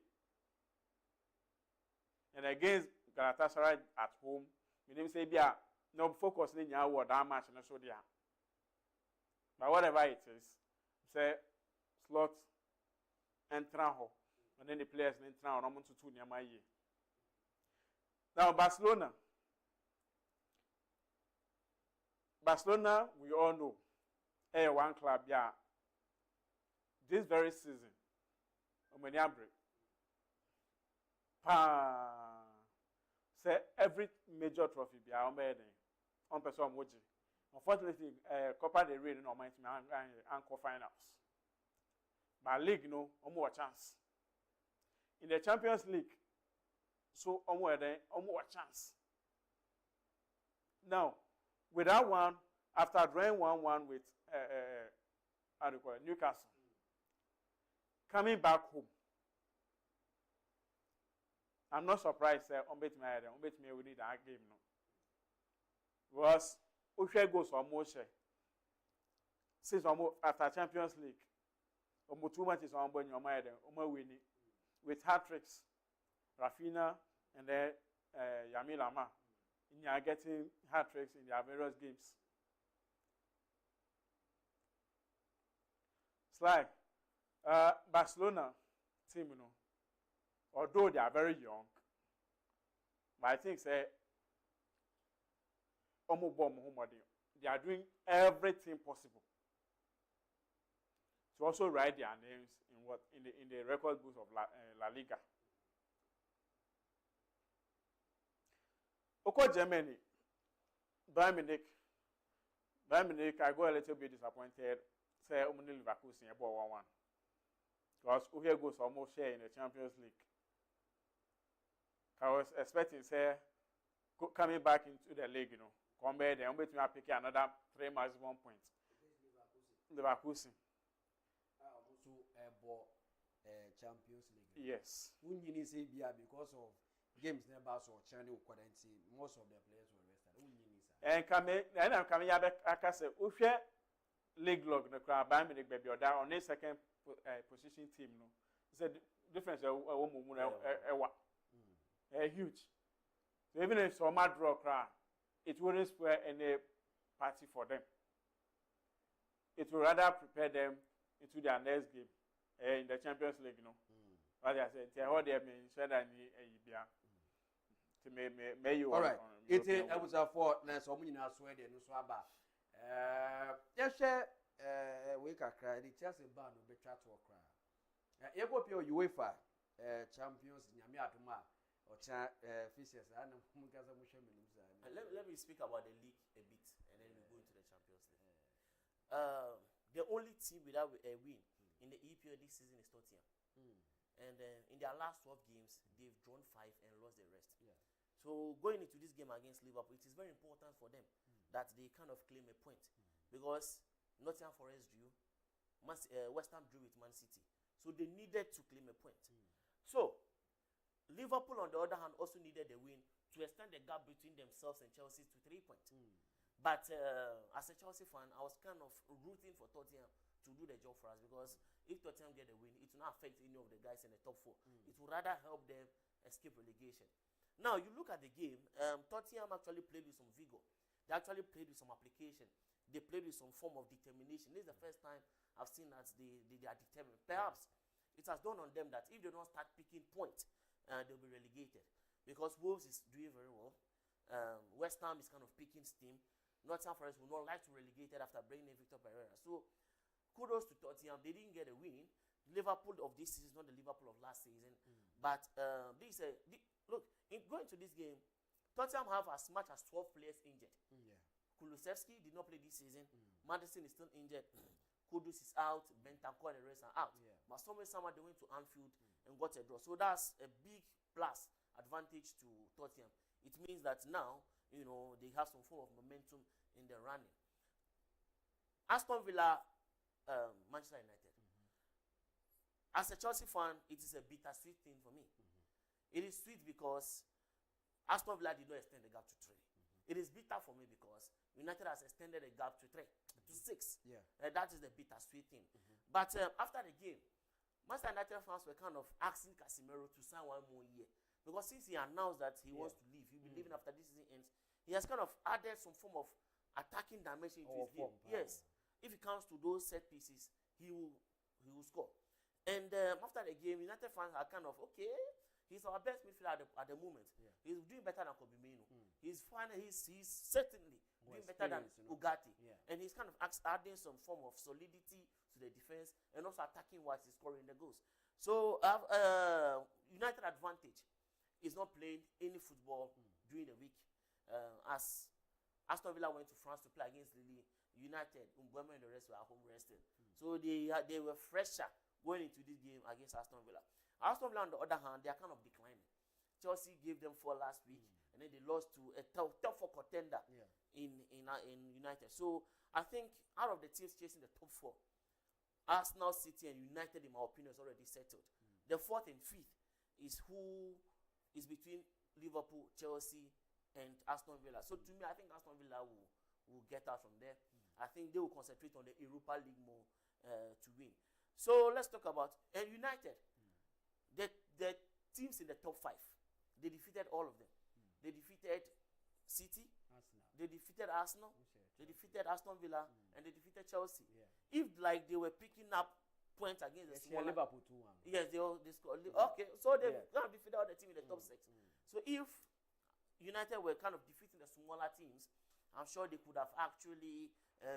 And against Galatasaray at home, we didn't say, yeah, no focus in your word that match and so there. But whatever it is, say slot and Traho, and then the players in Traho, I'm to 2 near my year. Now, Barcelona, we all know, one club, yeah. This very season, break. Say every major trophy be our made on person moji. Unfortunately, Copa del Rey no mind me anchor finals. But league no more chance. In the Champions League, so more chance. Now, with that one, after drawing 1-1 with how do you call it, Newcastle, coming back home. I'm not surprised on bet me we need that game no. Because Ushe goes on more share. Since after Champions League, almost 2 matches on when your mind winning with hat-tricks, Rafinha and then Yami Lama. You are getting hat-tricks in their various games. Sly, Barcelona team, you know. Although they are very young, but I think they are doing everything possible to also write their names in the record books of La Liga. Oko Germany, Bayern Munich, I go a little bit disappointed. say only Liverpool see about 1-1. Because here goes almost share in the Champions League. I was expecting say coming back into the league, you know, come back there, I'm going to pick another 3 maximum points. Liverpool see. Also Champions League. Yes. When you say because of games never so channel quarantine, most of the players were rested. And I'm coming back. I say, if you league log the crowd, by me the baby or down on a second position team, no, it's a difference. Huge. So even if some draw crowd, it wouldn't spoil any party for them. It will rather prepare them into their next game in the Champions League, you know. As I said, all they mean said that to may you. All right. It was a for so many now swear the no swaba. Yes, we can cry. The Chelsea band will be chat to cry. You go to UEFA champions Nyame Aduma or Fishes and let me speak about the league a bit and then we go into the Champions League. The only team without a win in the EPL this season is Tottenham. And in their last 12 games, they've drawn 5 and lost the rest. Yeah. So going into this game against Liverpool, it is very important for them that they kind of claim a point because Nottingham Forest drew, West Ham drew with Man City. So they needed to claim a point. So Liverpool, on the other hand, also needed a win to extend the gap between themselves and Chelsea to 3 points. But as a Chelsea fan, I was kind of rooting for Tottenham to do the job for us because if Tottenham get a win, it will not affect any of the guys in the top 4. It will rather help them escape relegation. Now, you look at the game, Tottenham actually played with some vigor. They actually played with some application. They played with some form of determination. This is the first time I've seen that they are determined. Perhaps it has dawned on them that if they don't start picking points, they'll be relegated. Because Wolves is doing very well. West Ham is kind of picking steam. Nottingham Forest would not like to relegate it after bringing in Victor Pereira. So, kudos to Tottenham. They didn't get a win. Liverpool of this season is not the Liverpool of last season. But look, in going to this game, Tottenham have as much as 12 players injured. Kulusevski did not play this season. Madison is still injured. Kudus is out. Bentancur and the rest are out. But somehow they went to Anfield and got a draw. So that's a big plus advantage to Tottenham. It means that now, you know, they have some form of momentum in the running. Aston Villa, Manchester United. As a Chelsea fan, it is a bittersweet thing for me. It is sweet because Aston Villa did not extend the gap to 3. It is bitter for me because United has extended the gap to 3, to 6. That is the bittersweet thing. But after the game, Manchester United fans were kind of asking Casemiro to sign 1 more year. Because since he announced that he wants to leave, he'll be leaving after this season ends, he has kind of added some form of attacking dimension into his game. Yes. If he comes to those set pieces, he will score. And after the game, United fans are kind of, okay, he's our best midfielder at the moment. He's doing better than Kobe Mino. He's certainly doing better than Ugarte. And he's kind of adding some form of solidity to the defense and also attacking while he's scoring the goals. So United advantage is not playing any football during the week. As Aston Villa went to France to play against Lille, United, Mbeumo and the rest were at home resting. So they were fresher going into this game against Aston Villa. Aston Villa, on the other hand, they are kind of declining. Chelsea gave them 4 last week, and then they lost to a top 4 contender in United. So I think out of the teams chasing the top 4, Arsenal, City, and United, in my opinion, is already settled. The 4th and 5th is between Liverpool, Chelsea, and Aston Villa. So to me, I think Aston Villa will get out from there. I think they will concentrate on the Europa League more to win. So let's talk about United. The teams in the top 5, they defeated all of them. They defeated City, they defeated Arsenal, they defeated Aston Villa, and they defeated Chelsea. If like they were picking up points against the smaller Liverpool 2-1. Yes, they scored. Okay, so they kind of defeated all the team in the top 6. So if United were kind of defeating the smaller teams, I'm sure they could have actually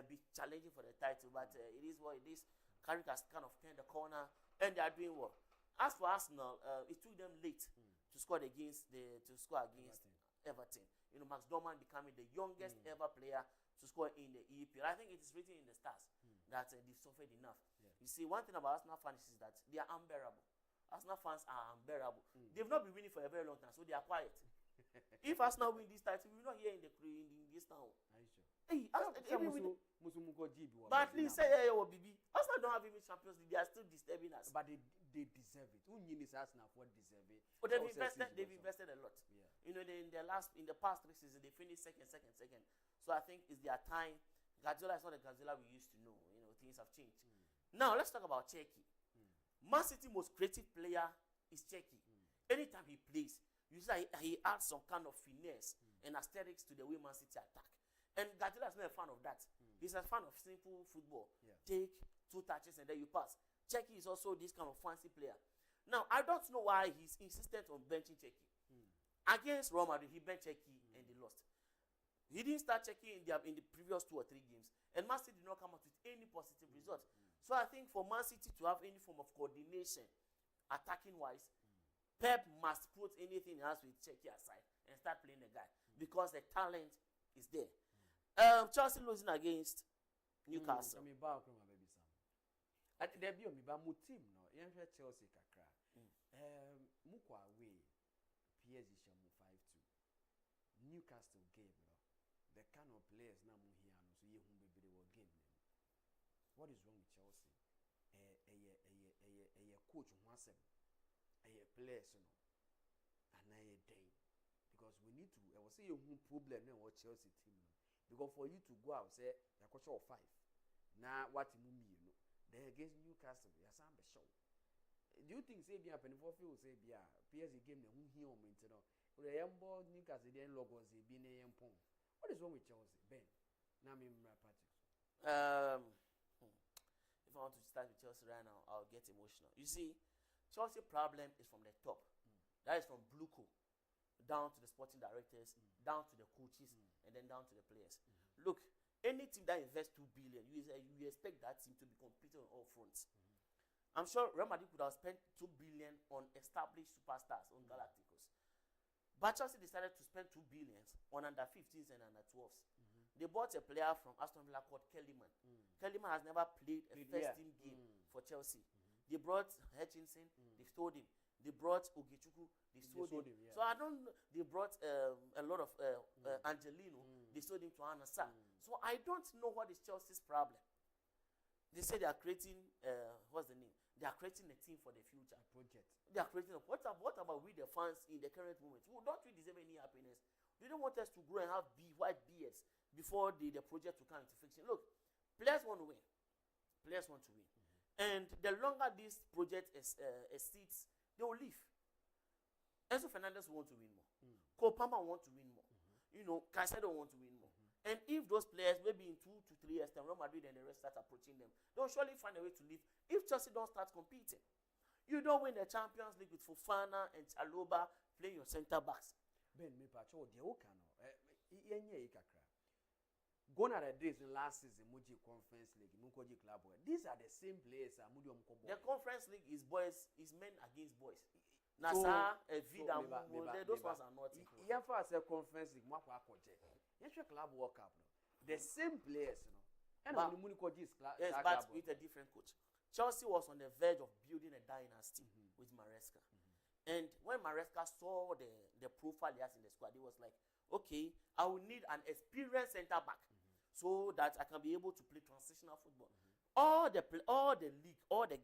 be challenging for the title. But it is what it is. Carrick has kind of turned the corner, and they are doing well. As for Arsenal, it took them late to score against Everton. You know, Max Dorman becoming the youngest ever player to score in the EPL. I think it is written in the stars that they've suffered enough. You see, one thing about Arsenal fans is that they are unbearable. Arsenal fans are unbearable. They've not been winning for a very long time, so they are quiet. If Arsenal win this title, we will not hear in this town. Hey, but at least say, hey, BB, Arsenal don't have even Champions League. They are still disturbing us. But they deserve it. Who needs Arsenal for deserve it? But they've invested a lot. Yeah. You know, in the past 3 seasons, they finished second. So I think it's their time. Guardiola is not the Guardiola we used to know. You know, things have changed. Now let's talk about Cherki. Man City most creative player is Cherki. Anytime he plays, you see he adds some kind of finesse and aesthetics to the way Man City attack. And Guardiola is not a fan of that. He's a fan of simple football. Take 2 touches and then you pass. Cherki is also this kind of fancy player. Now, I don't know why he's insistent on benching Cherki. Against Real Madrid, he benched Cherki and they lost. He didn't start Cherki in the previous 2 or 3 games. And Man City did not come out with any positive result. So I think for Man City to have any form of coordination, attacking-wise, Pep must put anything else with Cherki aside and start playing the guy. Because the talent is there. Chelsea losing against Newcastle. There be me ba mu team no yen hwe Chelsea kakra mukwa away PSG shamu 5-2 Newcastle game no the kind of players na mu hia no so ye hu bebere wo game no what is wrong with Chelsea coach ho asem players no anaye den because we need to I was say you hu problem na wo Chelsea team no because for you to go out say yakocho 5 na what mu mi no then against Newcastle, you are some show. Do you think say be a penny for say be a PSG game na who here on no? Or the Yambo Newcastle then logos be in a yampon. What is wrong with Chelsea, Ben? Nami Patrick. If I want to start with Chelsea right now, I'll get emotional. You see, Chelsea problem is from the top. That is from Bluco down to the sporting directors, down to the coaches, and then down to the players. Look. Any team that invests 2 billion, you expect that team to be competing on all fronts. I'm sure Real Madrid could have spent 2 billion on established superstars on Galacticos. But Chelsea decided to spend 2 billion on under 15s and under 12s. They bought a player from Aston Villa called Kellyman. Kellyman has never played a first-team game for Chelsea. They brought Hutchinson, they stole him. They brought Ogechuku, they sold him. So I don't know. They brought a lot of Angelino, they sold him to Anasa. So I don't know what is Chelsea's problem. They say they are creating, what's the name? They are creating a team for the future. A project. They are creating what about we the fans in the current moment? Don't we deserve any happiness? They don't want us to grow and have white beards before the project to come into fiction. Look, players want to win. Players want to win. And the longer this project exceeds, they will leave. Enzo Fernandez want to win more. Cole Palmer want to win more. You know, Caicedo want to win more. And if those players, maybe in 2 to 3 years, Real Madrid and the rest start approaching them, they'll surely find a way to leave. If Chelsea don't start competing, you don't win the Champions League with Fofana and Chalobah playing your centre backs. Ben me pacho de okano. Yenye ikakra. Gone are the days in last season, Muji Conference League, Mukoji Club. These are the same players. The Conference League is men against boys. Nasa, Vida, those ones are not. Yeah, for a Conference League, Mwakwa Koje. Yes, Club World Cup. The same players, you know. And but, yes, but with a different coach. Chelsea was on the verge of building a dynasty with Maresca. And when Maresca saw the profile he has in the squad, he was like, okay, I will need an experienced centre back so that I can be able to play transitional football. All the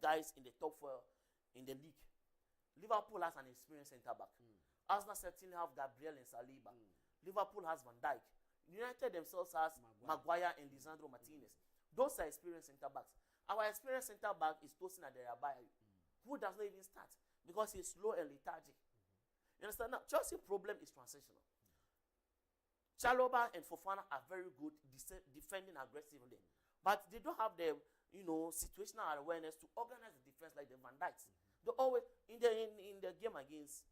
guys in the top 4 in the league, Liverpool has an experienced centre back. Arsenal certainly have Gabriel and Saliba. Liverpool has Van Dijk. United themselves has Maguire and Lisandro Martinez. Those are experienced centre backs. Our experienced centre back is Tosin Aderabayo, who does not even start because he's slow and lethargic. You understand? Now, Chelsea's problem is transitional. Chalobah and Fofana are very good defending aggressively, but they don't have the situational awareness to organize the defense like the Van Dijks. They always in the game against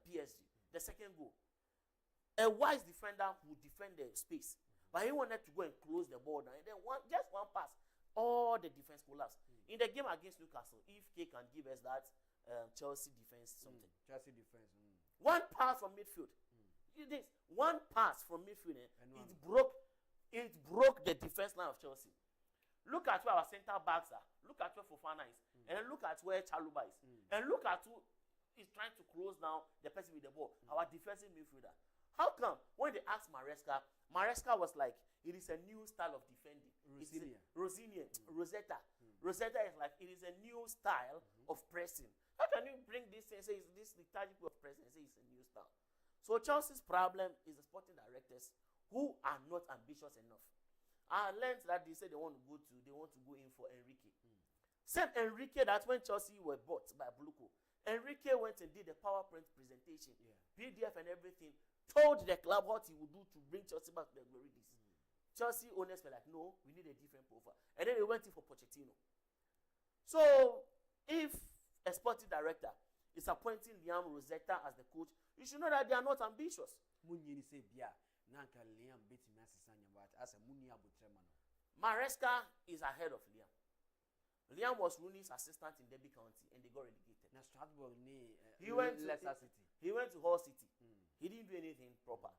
PSG, the second goal. A wise defender who defend the space, but he wanted to go and close the ball down. And then just one pass, all the defense collapsed. In the game against Newcastle, if K can give us that Chelsea defense something. Chelsea defense. One pass from midfield. This one pass from midfield, it broke the defense line of Chelsea. Look at where our center backs are. Look at where Fofana is. And then look at where Chaluba is. And look at who is trying to close down the person with the ball. Our defensive midfielder. How come when they asked Maresca was like, it is a new style of defending. Rosetta. Rosetta is like, it is a new style of pressing. How can you bring this and say it's this lethargic way of pressing and say it's a new style? So Chelsea's problem is the sporting directors who are not ambitious enough. I learned that they said they want to go in for Enrique. Same Enrique that when Chelsea were bought by Bluco, Enrique went and did a PowerPoint presentation, PDF and everything, told the club what he would do to bring Chelsea back to the glory days. Chelsea owners were like, no, we need a different profile. And then they went in for Pochettino. So if a sporting director is appointing Liam Rosetta as the coach, you should know that they are not ambitious. Maresca is ahead of Liam. Liam was Rooney's assistant in Derby County and they got relegated. He went to Leicester City. He went to Hull City. He didn't do anything proper.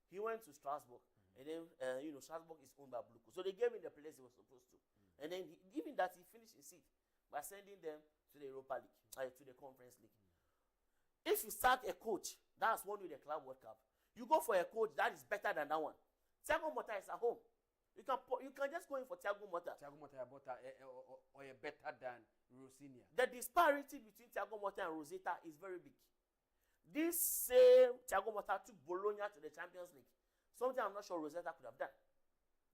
He went to Strasbourg. And then, Strasbourg is owned by Bluco. So they gave him the place he was supposed to. And then, even that, he finished his seat by sending them to the Europa League, to the Conference League. If you sack a coach, that's one with the Club World Cup. You go for a coach that is better than that one. Thiago Motta is at home. You can just go in for Thiago Motta. Or better than Rosinia. The disparity between Thiago Motta and Rosetta is very big. This same Thiago Motta took Bologna to the Champions League. Something I'm not sure Rosetta could have done.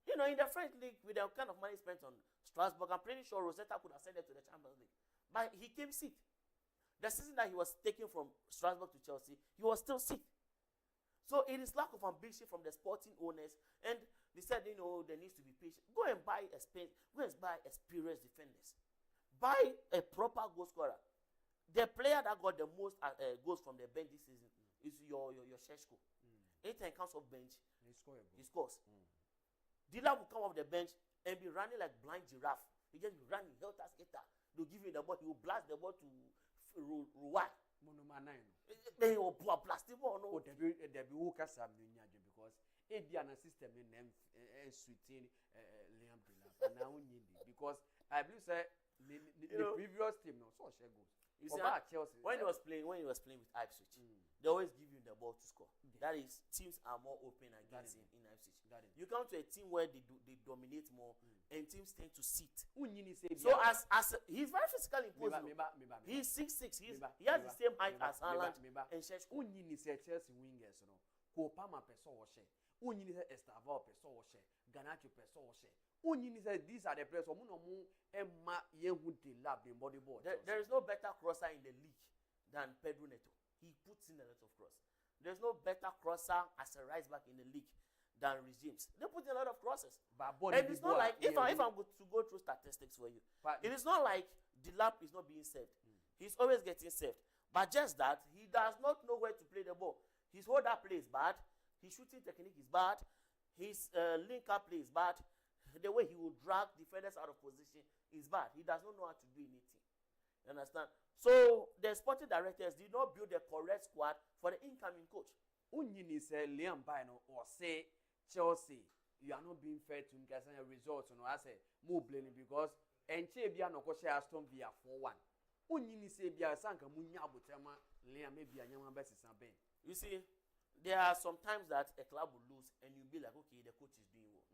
In the French league, with the kind of money spent on Strasbourg, I'm pretty sure Rosetta could have sent them to the Champions League. But he came sick. The season that he was taken from Strasbourg to Chelsea, he was still sick. So it is lack of ambition from the sporting owners. And they said, there needs to be patient. Go and buy experienced defenders. Buy a proper goal scorer. The player that got the most goals from the bench this season is your Sheshko. Anytime he comes off bench, he scores. Dila will come off the bench and be running like blind giraffe. He just be running, helter-skelter. They'll give him the ball. He will blast the ball to Ruwai. Then he will blast the ball. No. There be who can because it be an system in them sweeting Liam Delap. And now because I believe the previous team so she goes. You see, when he was playing with Ipswich, they always give you the ball to score. That is, teams are more open against him in Ipswich. You come to a team where they dominate more, and teams tend to sit. So as he's very physically imposing. He's 6'6". He has the same height as Haaland and Sheshko. Chelsea wingers, Kopama Pesoshe, Estava Pesoshe, Ganacho Pesoshe. These are the players who Emma Yewood lab in bodyboard. There is no better crosser in the league than Pedro Neto. He puts in a lot of cross. There's no better crosser as a right back in the league than Reece James. They put in a lot of crosses. And it's not like, if I'm going to go through statistics for you, it is not like Delap is not being saved. He's always getting saved. But just that, he does not know where to play the ball. His hold-up play is bad. His shooting technique is bad. His link-up play is bad. The way he will drag defenders out of position is bad. He does not know how to do anything. You understand? So the sporting directors did not build the correct squad for the incoming coach. Unyini say Liam Bino or say Chelsea, you are not being fair to get any results. I say move blaming because Enche Biano Kosha Aston Villa 4-1. Unyini say Bia Sanka Munya Butema, Liam maybe a young best is Ben. You see, there are some times that a club will lose and you'll be like, okay, the coach is doing well.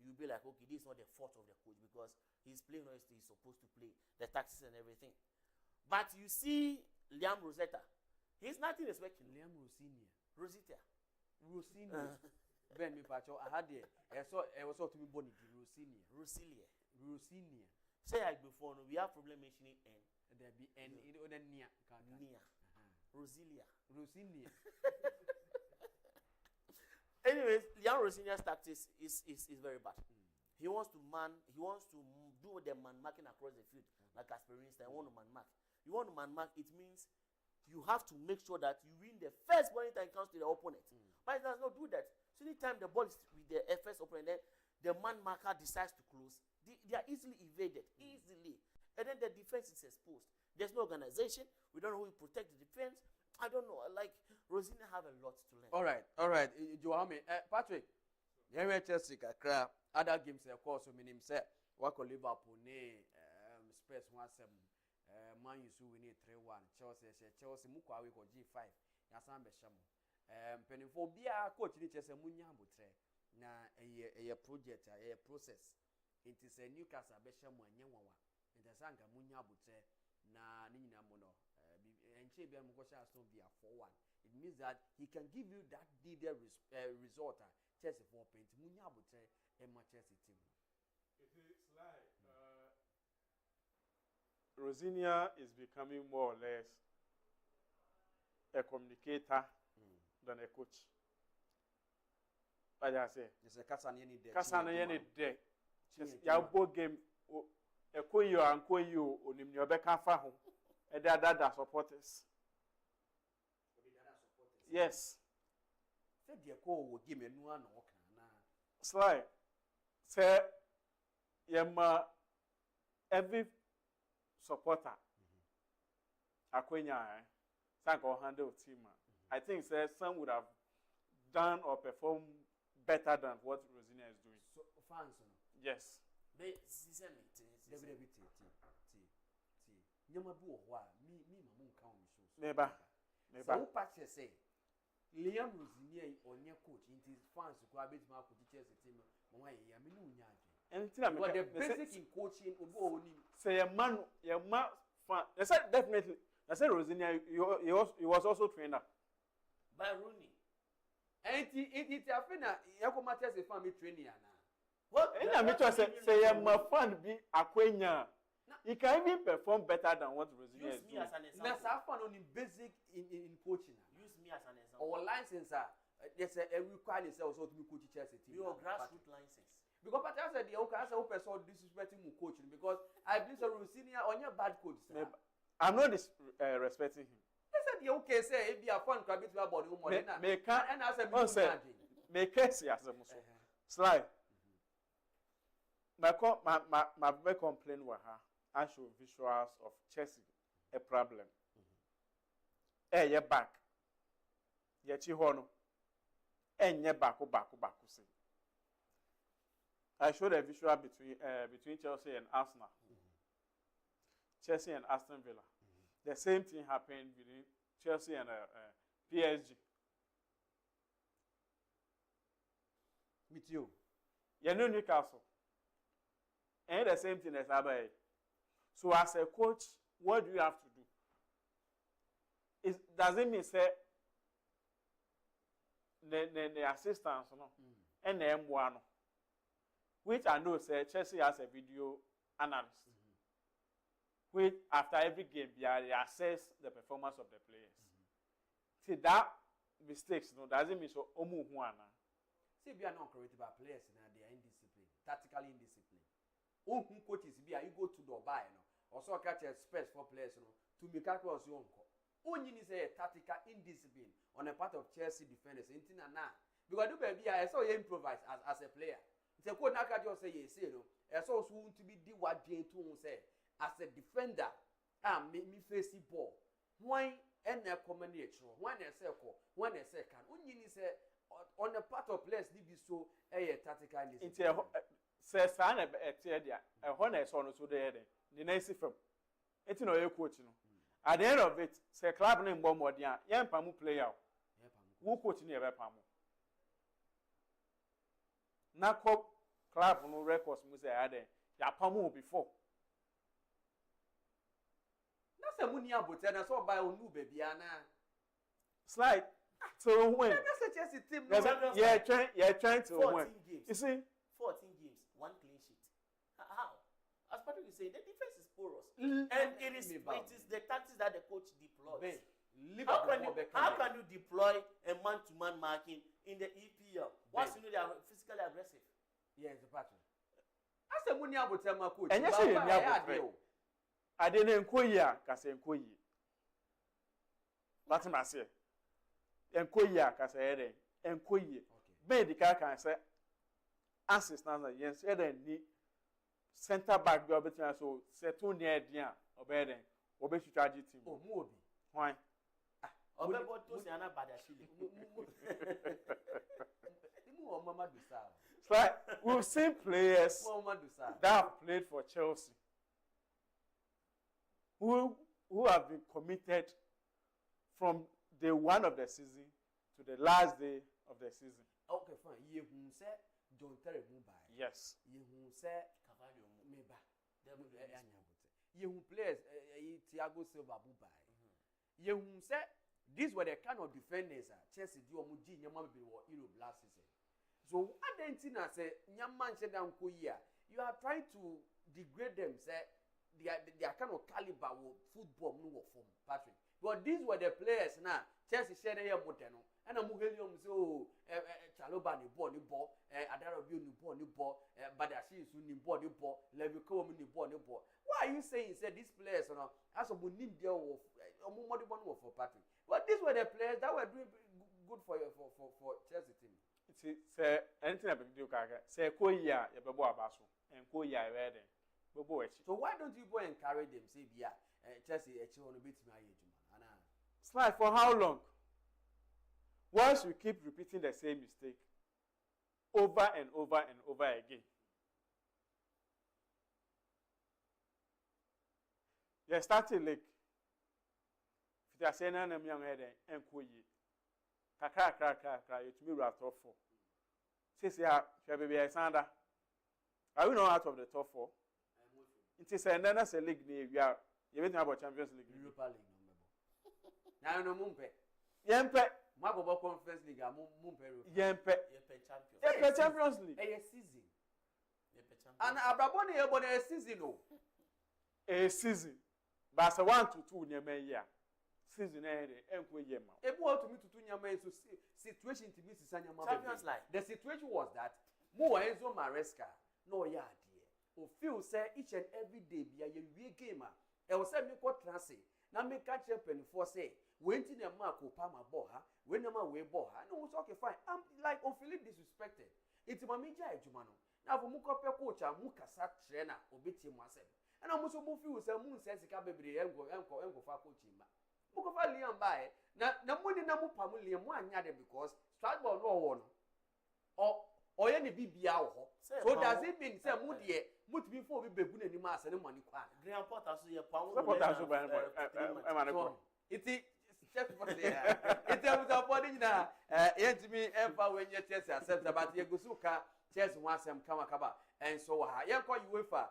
You'll be like, okay, this is not the fault of the coach because he's playing what he's supposed to play, the tactics and everything. But you see Liam Rosetta, he's nothing is working. Liam Rosinia. Rosita. Rosinia. Ben me pacho, I had it. I was to be born Rosinia. Rosilia. Rosinia. Say I before, we have problem mentioning N. There be N in the near. Nia. Rosilia. Rosinia. Anyways, Liam Rosinia's tactics is very bad. He wants to do the man marking across the field, like Asperinstein. Want to man mark. You want to man mark, it means you have to make sure that you win the first ball anytime it comes to the opponent. But it does not do that. So anytime the ball is with the first opponent, then the man marker decides to close. They are easily evaded, easily. And then the defense is exposed. There's no organization. We don't know who will protect the defense. I don't know. Like, Rosina have a lot to learn. All right. Joami, Patrick, Chelsea, other games, of course, meaning say wako Liverpool ne Spurs one sem Man U so win 3-1 Chelsea mu kwa we ko G5 ya san be hye mo penifo bia coach ni chese munya abotre na eye project eye process it is a Newcastle be hye mo anya wawa intesanga munya abotre na ni nyina mo no enche bia mo ko sha Aston Villa 4-1 it means that he can give you that needed result Chelsea for paint munya abotre e ma Chelsea team. It's like Rosinia is becoming more or less a communicator than a coach. Like I say, yes, Kasane any day. Ya bo game e koyo an koyo onim ne obeka fa ho e da supporters. Yes. Said the call will give me no one or Sly. Say yema every supporter akwenya thank or handle team. I think say some would have done or performed better than what Rosinia is doing. So fans yes. They season it. Nyama bi wo ho a mi mamu kan o so. Neba. So patch say Liam Rosinia onye coach into fans ko abeti ma coach Chelsea team mo wa ya me no nya adwe. Anything but the basic in coaching obo oni say a man fan. They said definitely. I said Rosinia he was also trainer by Rooney. And it afina yakoma Chelsea fan me training ana. What? And I say a fan be akwenya. He can even perform better than what Rosinia is doing. Use me as an example. That's how fun on basic in coaching. Use me as an example. Our license there's a requirement also to be coach Chelsea team. Your grassroots license. Because but I said the okay as a person disrespecting my coaching because I believe so Rosinia on your bad coach. I'm not respecting him. I said the okay say if you are fun can be to about the money na. And I said me case as a muso. Sly. My complaint with her. I show visuals of Chelsea a problem. Your back. Your chihono. And your back. I showed a visual between Chelsea and Arsenal. Chelsea and Aston Villa. The same thing happened between Chelsea and PSG. With you. You know Newcastle. And the same thing as Abaye. So as a coach, what do you have to do? It doesn't mean say the assistants and the M1, which I know say Chelsea has a video analyst, which after every game they assess the performance of the players. See that mistakes doesn't mean so omu huana. See, we are not corrected by players now. They are indisciplined, tactically indisciplined. Coaches be you go to Dubai also catch a space for players to make across your own. Only is a tactical indiscipline on the part of Chelsea defenders. Because do baby I saw you improvise as a player. It's a good not just say yes, I saw soon to be do what Jane to say as a defender. Make me face the ball. Why and a combination? When a circle, when a second. Only is a on the part of players be so a tactical indiscipline. Say sign a dia a honest on so there the nice film. It's no your coach. At the end of it, say club name Bomodia, Yan Pamu player. Who coach near Pamu? Nako club no records must say ya Pamu before. That's a munia but and I saw by new baby Anna. Slide. So when you're trying to win. You see 14 games, 1 clean sheet. How? As Patrick is saying, the defense is porous. And it is the tactics that the coach deploys. How can you deploy a man-to-man marking in the EPL? Once you know they are physically aggressive. Yes, Patrick. As a money about my coach. And yes, I didn't inquire, Casenquoy. That's my say. Inquire, Casen, inquire. Medical can say. Assistance yes, any center back be between so settle near dia obey them obe strategy team. Oh, Mobi. Why? Obe but to say na bad ashile. Imu o mama do sa. It's like we've seen players that have played for Chelsea who have been committed from day one of the season to the last day of the season. Okay, fine. You say John Terry Mumbai. Yes. You say Cavallo Meba. You players Thiago Silva Mumbai. You say these were the kind of defenders Chelsea do Muji Nyama be Europe last season. So what then Tina say Nyaman Shedan Koya, you are trying to degrade them, say they are kind of caliber of football no form, Patrick. But these were the players now. Chelsea share their moteno. And I'm helium so Chaloba ni ball, Adarabu ni ball, Badashi is ni ball, Levico ni ball. Why are you saying say these players as a munim deal of for Patrick? But these were the players that were doing good for Chelsea team. Say anything about you say Koya Yababo Abaso and Koya ready. So why don't you go and encourage them? Say Chelsea on a bit my age. Slide for how long? Once you keep repeating the same mistake over and over and over again, you're starting like if you are saying I'm young head and koyi, kakra, you to me top four. Says you baby Alexander. Are we not out of the top four? It is another league name. We are even about Champions League. Europa League. Now no mumpe. Yempe. Magoba Conference League, mumpe. Yempe Champions League. A season. And Abraboni about a season. A season. But 1 to 2 near me year. Season enko yema. It was to me to 2 year so situation to Mrs. Champions League. The situation was that Mo Enzo Maresca no ya dear. Who feel say each and every day be a gamer. I was saying me quite transit. Now me catch up and for say went in a mark of Pama Boha, when a man way boha. No, it's okay, fine. I'm like feeling disrespected. It's my major Jumano. Now for Muka coach, Mukasa trainer, or bit him myself. And I'm also moving with a moon says a baby and go for coaching. Muka Liam by now money namu pamulium 1 yard because Stratball no one or any BBA. So does it mean say Moody? Mut before we begin any mass and money. Grandpa, it is just for there. It was a body now. Me ever when your chest accepts about Yagusuka, chess once and Kamakaba, and so I am called UEFA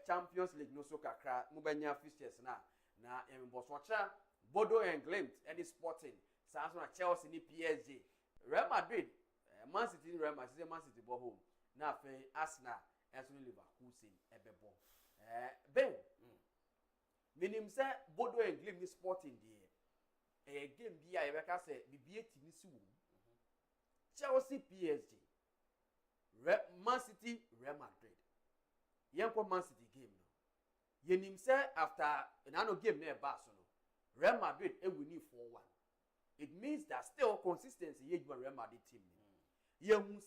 Champions League no soka cra, Mubanya Fishers now. Now, in Boswacha, Bodo and Glimt, any sporting, Samson Chelsea, PSG, Real Madrid, Man City, Real Madrid, Man City, Bohom, now Arsenal. As we live Hussein Ebebo. Ben, meaning say Bodo and Glim is sporting there. A game be I say be Chelsea PSG. Man City Real Madrid. Yanko Man City game now. Yenim say after another game near Barcelona. Real Madrid will need 4-1. It means that still consistency here Real Madrid team. If you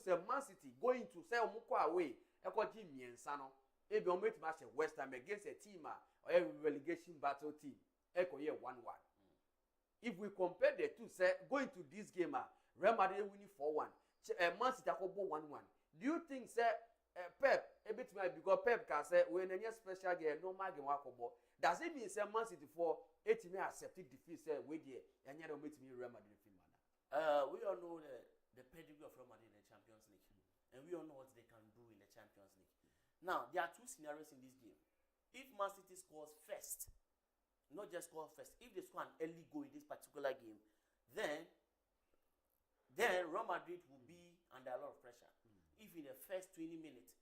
say Man City going to sell Muko away, Echo Jim Yansano, if you make match West Ham against a team or a relegation battle team, Echo here 1-1. If we compare the two, say going to this game, Real Madrid winning 4-1, Man City 1-1. Do you think say Pep a bit might because Pep can say when any special game no mag wakobo? Does it mean say Man City for 8 may accepted defeat say we there and you don't meet me Real Madrid film? We all know the pedigree of Real Madrid in the Champions League, and we all know what they can do in the Champions League. Now, there are 2 scenarios in this game. If Man City scores first, not just score first, if they score an early goal in this particular game, then Real Madrid will be under a lot of pressure. If in the first 20 minutes,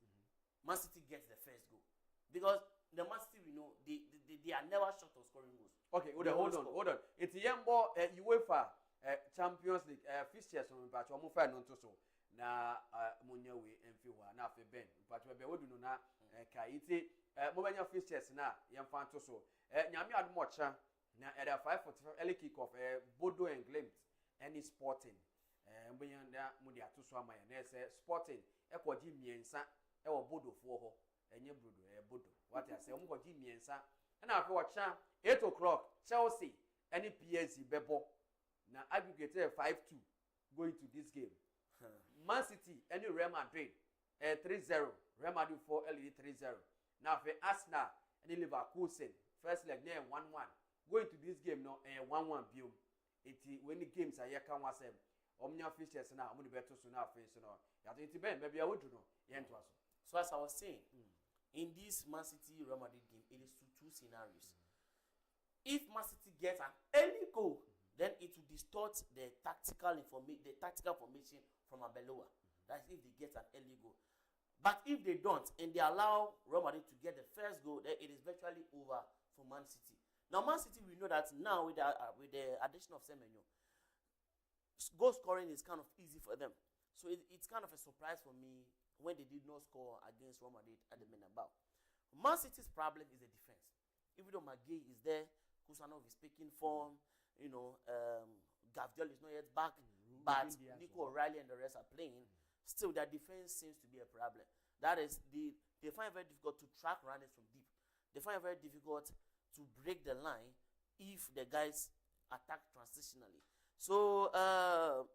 Man City gets the first goal, because the Man City, we know, they are never short of scoring goals. Okay, hold on. It's Yambo UEFA. Champions League fixtures on but we fair no to so na munyawe emfiwa na afi ben but we be wodu no na ka iti mobanya fixtures na yemfa to so nyame admocha na at 5:45 early kick off Bodo and Glimt any sporting mbeyanda mudi atoso amaya na say sporting ekwoji miensa e wo Bodo fo ho enye Bodo what I say umkoji miensa na afi wacha 8 o'clock Chelsea any PSG bebo. Now aggregated 5-2 going to this game. Man City any Real Madrid 3-0. Real Madrid 4 LED 3-0. Now for Arsenal and Leverkusen first leg there 1-1. Going to this game no 1-1 view. It when the games are here can was omnia fixtures now I'm going to bet to now face no. Ya think maybe I would do no. So as I was saying, in this Man City Real Madrid game, it is two scenarios. If Man City gets an early goal, then it will distort the tactical formation from Arbeloa. That's if they get an early goal. But if they don't, and they allow Real Madrid to get the first goal, then it is virtually over for Man City. Now, Man City, we know that now with the addition of Semenyo, goal scoring is kind of easy for them. So it's kind of a surprise for me when they did not score against Real Madrid at the Bernabeu. Man City's problem is the defense. Even though Magui is there, Kusanov is picking form, Gavdiol is not yet back, but Nico O'Reilly and the rest are playing. Still, their defense seems to be a problem. That is, they find it very difficult to track runners from deep. They find it very difficult to break the line if the guys attack transitionally. So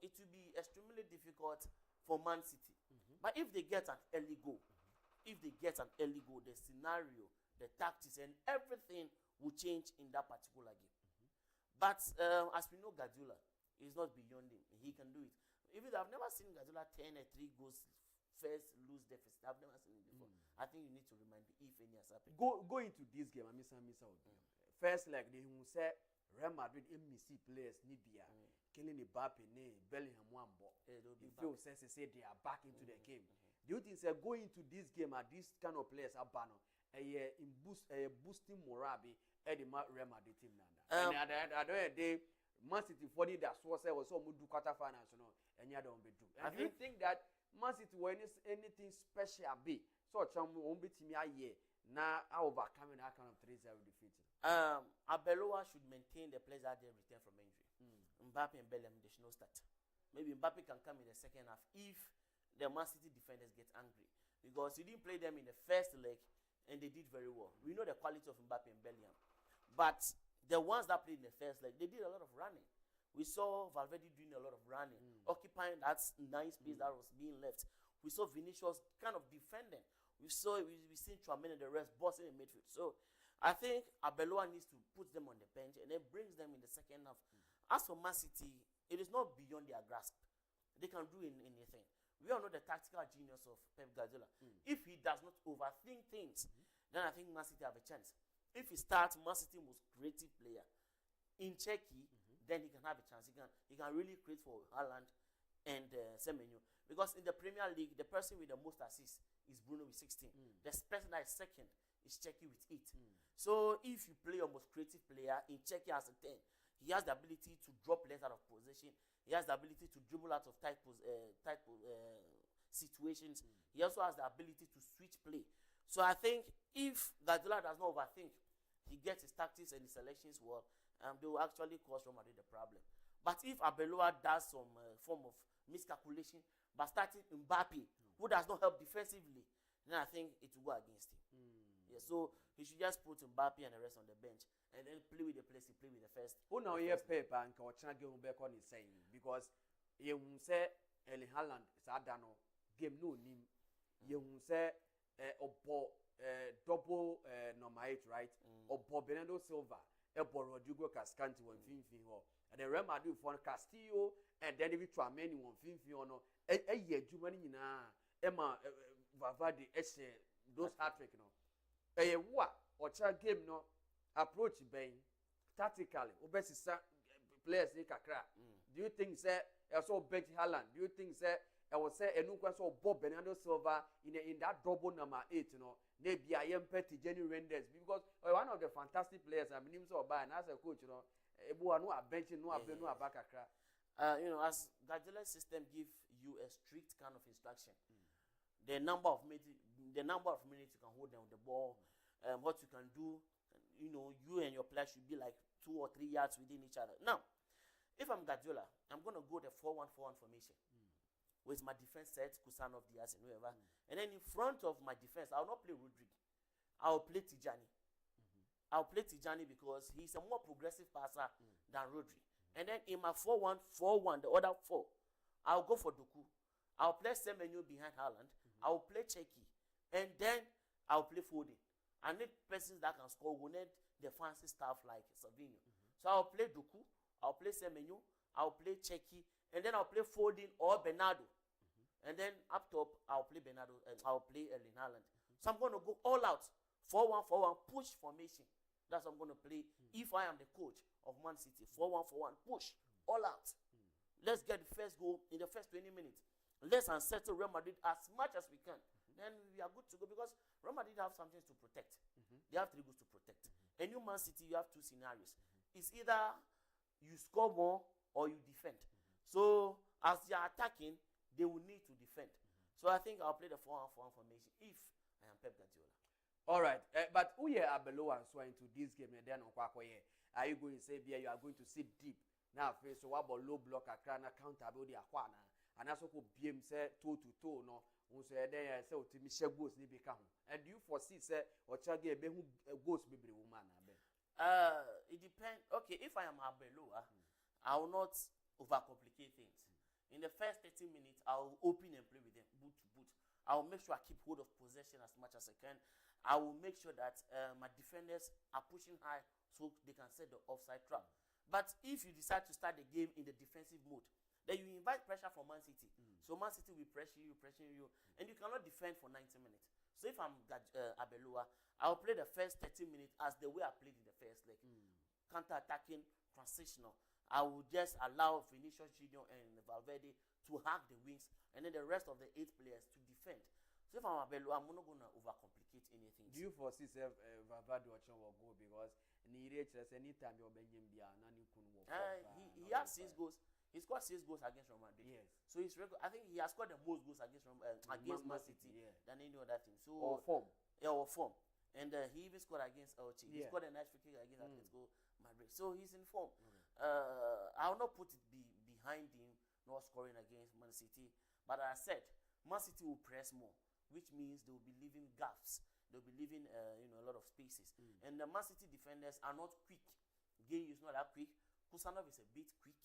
it will be extremely difficult for Man City. But if they get an early goal, the scenario, the tactics, and everything will change in that particular game. But as we know, Guardiola is not beyond him. He can do it. Even though I've never seen Guardiola turn a 3 goals first lose deficit. I've never seen it before. I think you need to remind me if any has happened. Go into this game. I miss out. First leg, they will say Real Madrid MCC players Nibia, killing the Mbappe, Bellingham, Wambo. If you say they are back into the game. Do you think going into this game at this kind of players are banner? Boosting morale at the Real Madrid team now. And I don't know Man City for the that was so do quarter finals, and you don't be do. And do you think that Man City when anything special be so won't be to me a year now overcoming that kind of 3-0 defeat? Arbeloa should maintain the players that they return from injury. Mbappe and Bellingham they should not start. Maybe Mbappe can come in the second half if the Man City defenders get angry, because he didn't play them in the first leg and they did very well. We know the quality of Mbappe and Bellingham, but the ones that played in the first leg, they did a lot of running. We saw Valverde doing a lot of running, occupying that nice space that was being left. We saw Vinicius kind of defending. We seen Tchouaméni and the rest bossing in midfield. So I think Arbeloa needs to put them on the bench and then brings them in the second half. As for Man City, it is not beyond their grasp. They can do anything. We all know the tactical genius of Pep Guardiola. If he does not overthink things, then I think Man City have a chance. If he starts Man City most creative player in Czechia, then he can have a chance. He can really create for Haaland and Semenyo. Because in the Premier League, the person with the most assists is Bruno with 16. The person that is second is Czechia with 8. So if you play a most creative player in Czechia as a 10, he has the ability to drop players out of position. He has the ability to dribble out of tight situations. He also has the ability to switch play. So I think if Guardiola does not overthink, he gets his tactics and his selections well, they will actually cause Real Madrid the problem. But if Arbeloa does some form of miscalculation by starting Mbappe, who does not help defensively, then I think it will go against him. Yeah, so he should just put Mbappe and the rest on the bench and then play with the players he played with the first. Who now hear paper and can give him back on his saying because you say Erling Haaland is a dano game no nim. You say double number 8, right? Or Bernardo Silva, Rodrigo Cascanti one Finfi and the Real Madrid for Castillo and then if you try many one Finfi or no a year Jumani na Emma Vavadi those hat-trick what or child game no approach Bain tactically obesi players they kakra. Do you think say also bench Haaland? Do you think say I will say a new question of Bob Bernardo Silva in that double number 8, maybe I am petty Jenny Renders because one of the fantastic players I mean so by and as a coach, no a bench no a back akra. As Guardiola's system give you a strict kind of instruction, the number of minutes you can hold down the ball, what you can do, you and your player should be like 2 or 3 yards within each other. Now, if I'm Guardiola, I'm gonna go the 4-1-4-1 formation. With my defense set, Kusanov, Diaz, and whoever. And then in front of my defense, I'll not play Rodri. I'll play Tijani. I'll play Tijani because he's a more progressive passer than Rodri. And then in my 4-1-4-1, the other 4, I'll go for Doku. I'll play Semenyo behind Haaland. I'll play Cheki. And then I'll play Foden. I need persons that can score. We need the fancy stuff like Savinho. So I'll play Doku. I'll play Semenyo. I'll play Cheki. And then I'll play Foden or Bernardo. And then up top, I'll play Bernardo and I'll play Erling Haaland. So I'm going to go all out. 4-1-4-1, push formation. That's what I'm going to play if I am the coach of Man City. 4-1-4-1, push, all out. Let's get the first goal in the first 20 minutes. Let's unsettle Real Madrid as much as we can. Then we are good to go because Real Madrid have something to protect. They have 3 goals to protect. And you Man City, you have 2 scenarios. It's either you score more or you defend. So as they are attacking, they will need to defend. So I think I'll play the 4-1-4-1 formation if I am Pep Guardiola. All right, but who are below and so into this game and then on Kwakoye? Are you going to say you are going to sit deep now? Face so what about low block a crown account about the Aquana and also could BM say toe to toe no. Say then say to Michelle goes ni become. And do you foresee say or Chagi be who goes be woman? It depends. Okay, if I am Abeloa, I will not overcomplicate things. In the first 30 minutes, I will open and play with them boot to boot. I will make sure I keep hold of possession as much as I can. I will make sure that my defenders are pushing high so they can set the offside trap. But if you decide to start the game in the defensive mode, then you invite pressure from Man City. So Man City will pressure you, and you cannot defend for 90 minutes. So if I'm Abeloa, I'll play the first 30 minutes as the way I played in the first leg. Counter-attacking, transitional. I will just allow Vinicius Junior and Valverde to hack the wings, and then the rest of the 8 players to defend. So if I'm Abeloa, I'm not going to overcomplicate anything. Do you foresee Valverde or will go because anytime you're he has 6 goals. He scored 6 goals against Real Madrid. Yes. So I think he has scored the most goals against Man City than any other team. So or form. Yeah, or form. And he even scored against Elche. He scored a nice free kick against Atletico Madrid. So he's in form. I'll not put it behind him not scoring against Man City. But as I said, Man City will press more, which means they will be leaving gaps. They'll be leaving a lot of spaces. And the Man City defenders are not quick. Gay is not that quick. Kusanov is a bit quick.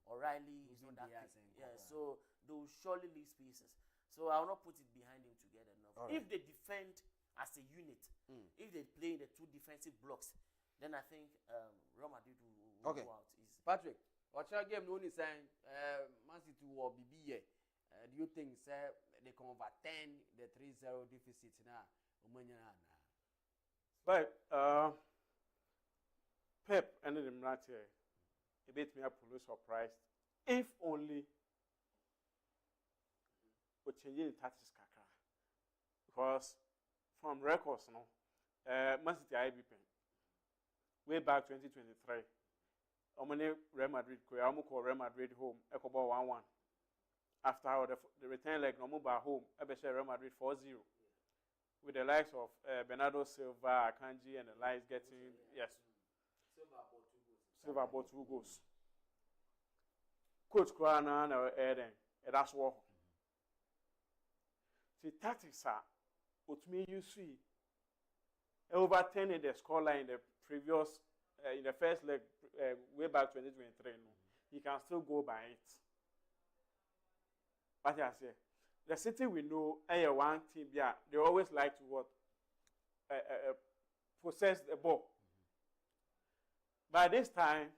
O'Reilly is not that quick. Yeah, so they will surely leave spaces. So I will not put it behind him together enough. If they defend as a unit, if they play in the 2 defensive blocks, then I think Real Madrid will go out easy. Patrick, what's your game no only saying Man City will be here? Do you think they can overturn the 3-0 deficit now? But Pep ended him right here. It made me a little surprised. If only we change the tactics kaka. Because from records now, Man City IBP way back 2023. Real Madrid Real Madrid home, Ecobar 1-1. After the return leg, no move home, Real Madrid 4-0. With the likes of Bernardo Silva, Akanji, and the likes getting Silva bought 2 goals. Coach Kwana and Eden, that's what. The tactics are what me you see overturning the scoreline in the previous in the first leg way back 2023. He can still go by it. But I say, the City we know, one team, they always like to what possess the ball. By this time,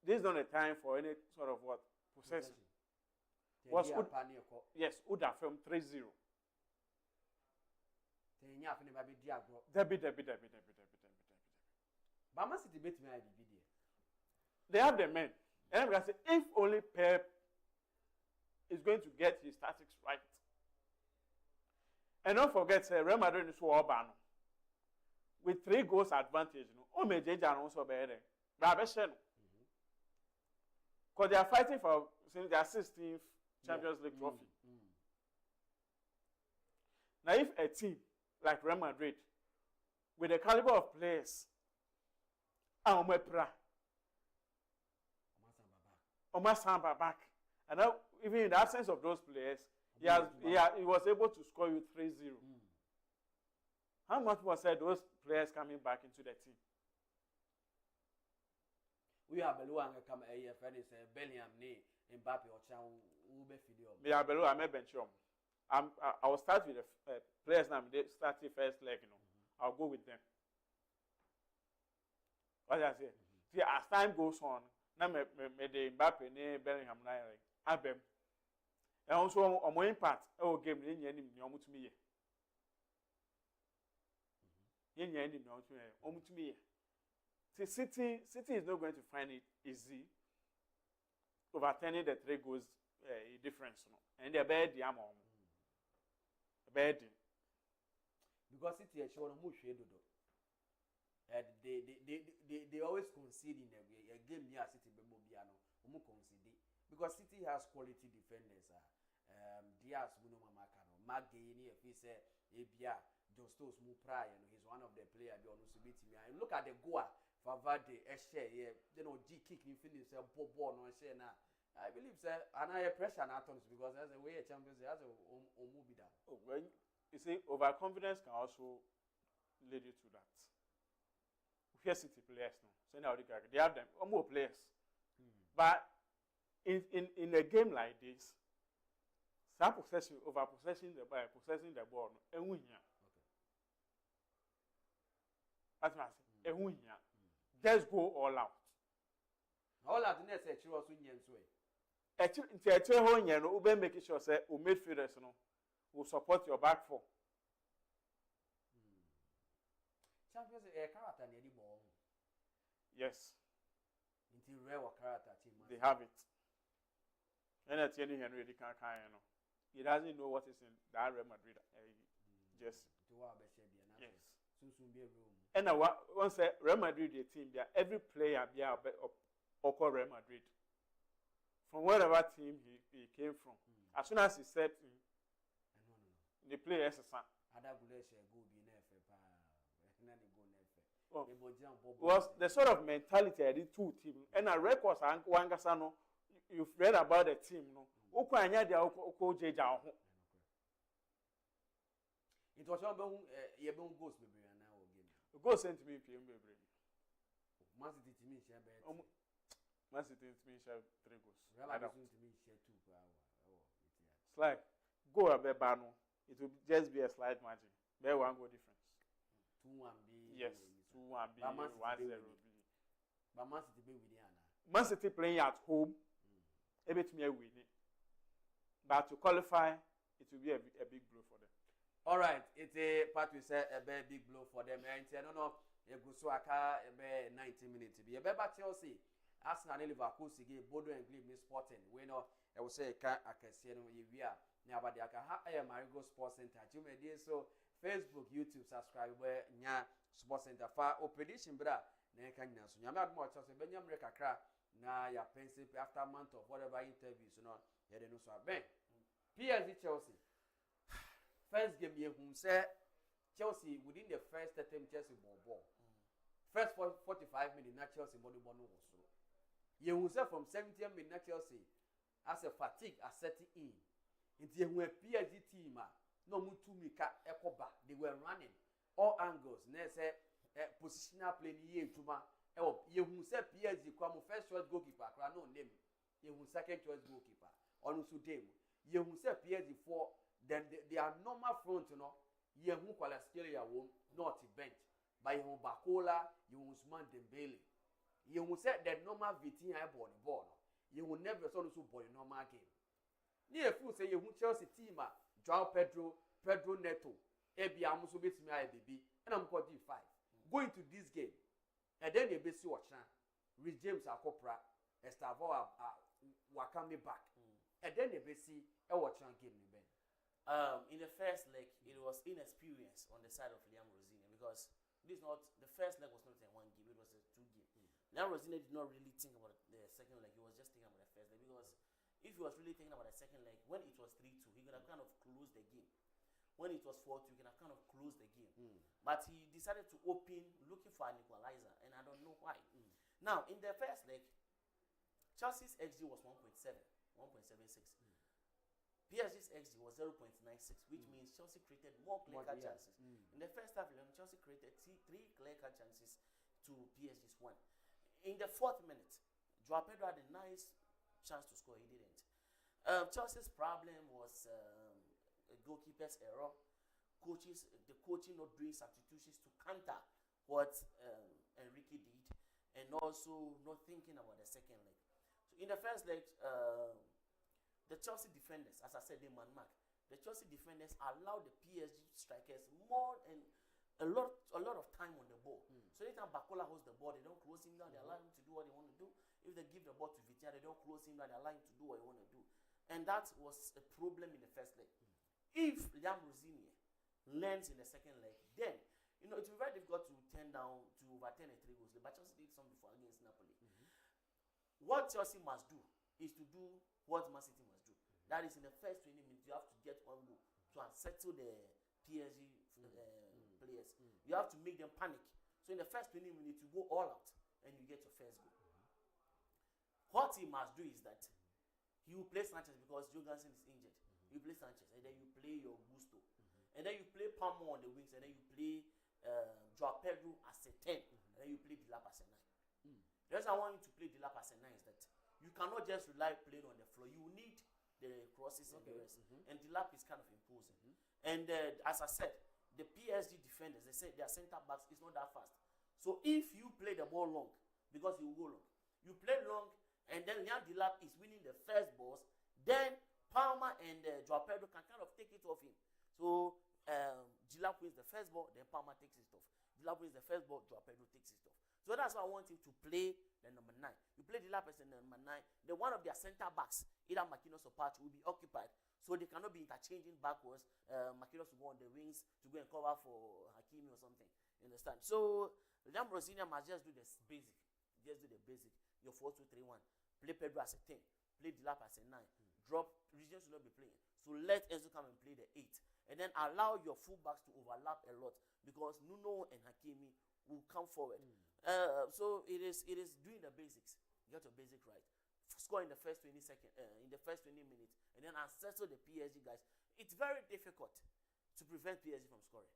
this is not a time for any sort of what possession. Yes, Uda from 3-0. Debbie. But Man City beat me IBB. They have the men. And I'm going to say, if only Pep is going to get his tactics right. And don't forget, Real Madrid is so urban. With 3 goals advantage, also better. Because they are fighting for their 16th Champions League trophy. Now, if a team like Real Madrid, with the caliber of players, Omar Samba back, and now even in the absence of those players, he was able to score you 3-0. How much was those players coming back into the team? We have below and come a friend is Bellingham ne Mbappe or Chan Ube Fidio. Me are below. I'm a bench. I will start with the players now. They start the first leg. I'll go with them. What I say? See, as time goes on, now me the Mbappe ne Bellingham na like abem. And also on my impact, oh game ni any ni omu to me. Any no to me. Omu to me. See, City is not going to find it easy overturning the 3 goals difference, and they're bad the amount. Bad. Because City is showing much shade. They always concede in a game near City Bemobiano, concede because City has quality defenders. Diaz Muno Makano, Magini, if he say Abia, Jostos Mupra, and he's one of the players they almost beat me. And look at the Goa. Favade, Eshe, you know, G kick you finish a ball no share now. I believe sir, and I pressure atoms because as a way a champions has a movie that. Oh, well, you see, overconfidence can also lead you to that. We have City players now, so now they have them more players. But in a game like this, some possession over possessing the ball, and win here. That's what I say. And win here. Just go all out. All out the next actually was winning way. Actually, whole year, no, we make sure say we midfielders, no, will support your back four. Champions a character near the ball. Yes. Until rare character team. They have it. And at Thierry Henry, they can't you know. He doesn't know what is in the Real Madrid. Just. Yes. And once Real Madrid the team there, every player be or Real Madrid. From wherever team he came from. As soon as he said the players was the sort of mentality I did two team. And a records Wangasano, you've read about the team, no. It was your goals Go send to me PM baby. Man City to me share bet. Man City to me share 3 goals. Real Madrid to me share 2 per hour. Slide. Go a bit bano. It will just be a slight margin. There 1 goal difference. 2-1 B. Yes. 2-1 B. 1-0 B. But Man City be with Diana. Man City playing at home. Able to me win it. But to qualify, it will be a big blow for them. All right, it's a part we say a very big blow for them. And I don't know, you go so a 90 minutes to be a better Chelsea. Arsenal and Liverpool sige Bodo and Gleam Sporting. We know I will say I can see no we are now but I can have Marego Sports Center. You may do so Facebook, YouTube, subscribe where nya Sports Center for operation bra. Na kan nya so nyama admo Chelsea Benyam Rekakra na ya pensive after month of whatever interviews you know. You know so ben. PSG Chelsea. First game, you say Chelsea within the first 30 Chelsea ball. First 45 minutes, not Chelsea body was so. You say from 70 minutes, Chelsea as a fatigue are setting in. Until when PSG team no mutu mika ekoba, they were running all angles. Ne say positional play ni tuma. You say PSG come first choice goalkeeper, no name. You second choice goalkeeper. On to them. You say PSG for. Then their normal front, you know, you who call a skill ya won't not bench. By home Bacola, you will Usman Dembele. You will set the normal VT ball the ball. You will never sort of boy normal game. Near fool say you will Chelsea team, Joao Pedro Neto, Ebi Amusu beats me baby, and I'm called G5. Going to this game, and then you be see what Rich James Akopra, Estavo Wakame back, and then you be see a watch game. In the first leg, it was inexperience on the side of Liam Rosini because this not the first leg was not a 1 game; it was a 2 game. Liam Rosini did not really think about the second leg; he was just thinking about the first leg because if he was really thinking about the second leg, when it was 3-2, he could have kind of closed the game. When it was 4-2, he could have kind of closed the game. But he decided to open, looking for an equalizer, and I don't know why. Now, in the first leg, Chelsea's XG was 1.76. PSG's XG was 0.96, which means Chelsea created more clear-cut chances. In the first half, Chelsea created 3 clear-cut chances to PSG's 1. In the 4th minute, Joao Pedro had a nice chance to score, he didn't. Chelsea's problem was a goalkeeper's error. The coaching not doing substitutions to counter what Enrique did, and also not thinking about the second leg. So in the first leg, the Chelsea defenders, as I said, they man-mark. The Chelsea defenders allowed the PSG strikers more and a lot of time on the ball. So anytime Bakola holds the ball, they don't close him down. They allow him to do what they want to do. If they give the ball to Vitia, they don't close him down. They allow him to do what he want to do. And that was a problem in the first leg. If Liam Rosigne learns in the second leg, then it will be very difficult to overturn a 3 goals. But Chelsea did something before against Napoli. What Chelsea must do is to do what Man City must do. That is, in the first 20 minutes, you have to get one goal to unsettle the PSG players. You have to make them panic. So in the first 20 minutes, you go all out and you get your first goal. What he must do is that he will play Sanchez because Jorgensen is injured. You play Sanchez, and then you play your Gusto. And then you play Palmer on the wings, and then you play Joao Pedro as a 10, and then you play Dilap as a 9. The reason I want you to play Dilap as a 9 is that you cannot just rely playing on the floor. You need the crosses and the rest. And Dilap is kind of imposing. And as I said, the PSG defenders, they say their center backs is not that fast. So if you play the ball long, because you will go long, you play long, and then Liam Dilap is winning the first balls, then Palmer and Joao Pedro can kind of take it off him. So Dilap wins the first ball, then Palmer takes it off. Dilap wins the first ball, Joao Pedro takes it off. So that's why I want him to play the number 9. You play Dilap as the number 9, then one of their center backs, either Marquinhos or Partey, will be occupied. So they cannot be interchanging backwards. Marquinhos will go on the wings to go and cover for Hakimi or something. You understand? So Liam Rosigne must just do the basic. Just do the basic. Your 4-2-3-1. Play Pedro as a 10. Play Dilap as a 9. Drop. Regions will not be playing. So let Enzo come and play the 8. And then allow your fullbacks to overlap a lot, because Nuno and Hakimi will come forward. So it is doing the basics. Get your basic right. Score in the first 20 minutes, and then unsettle the PSG guys. It's very difficult to prevent PSG from scoring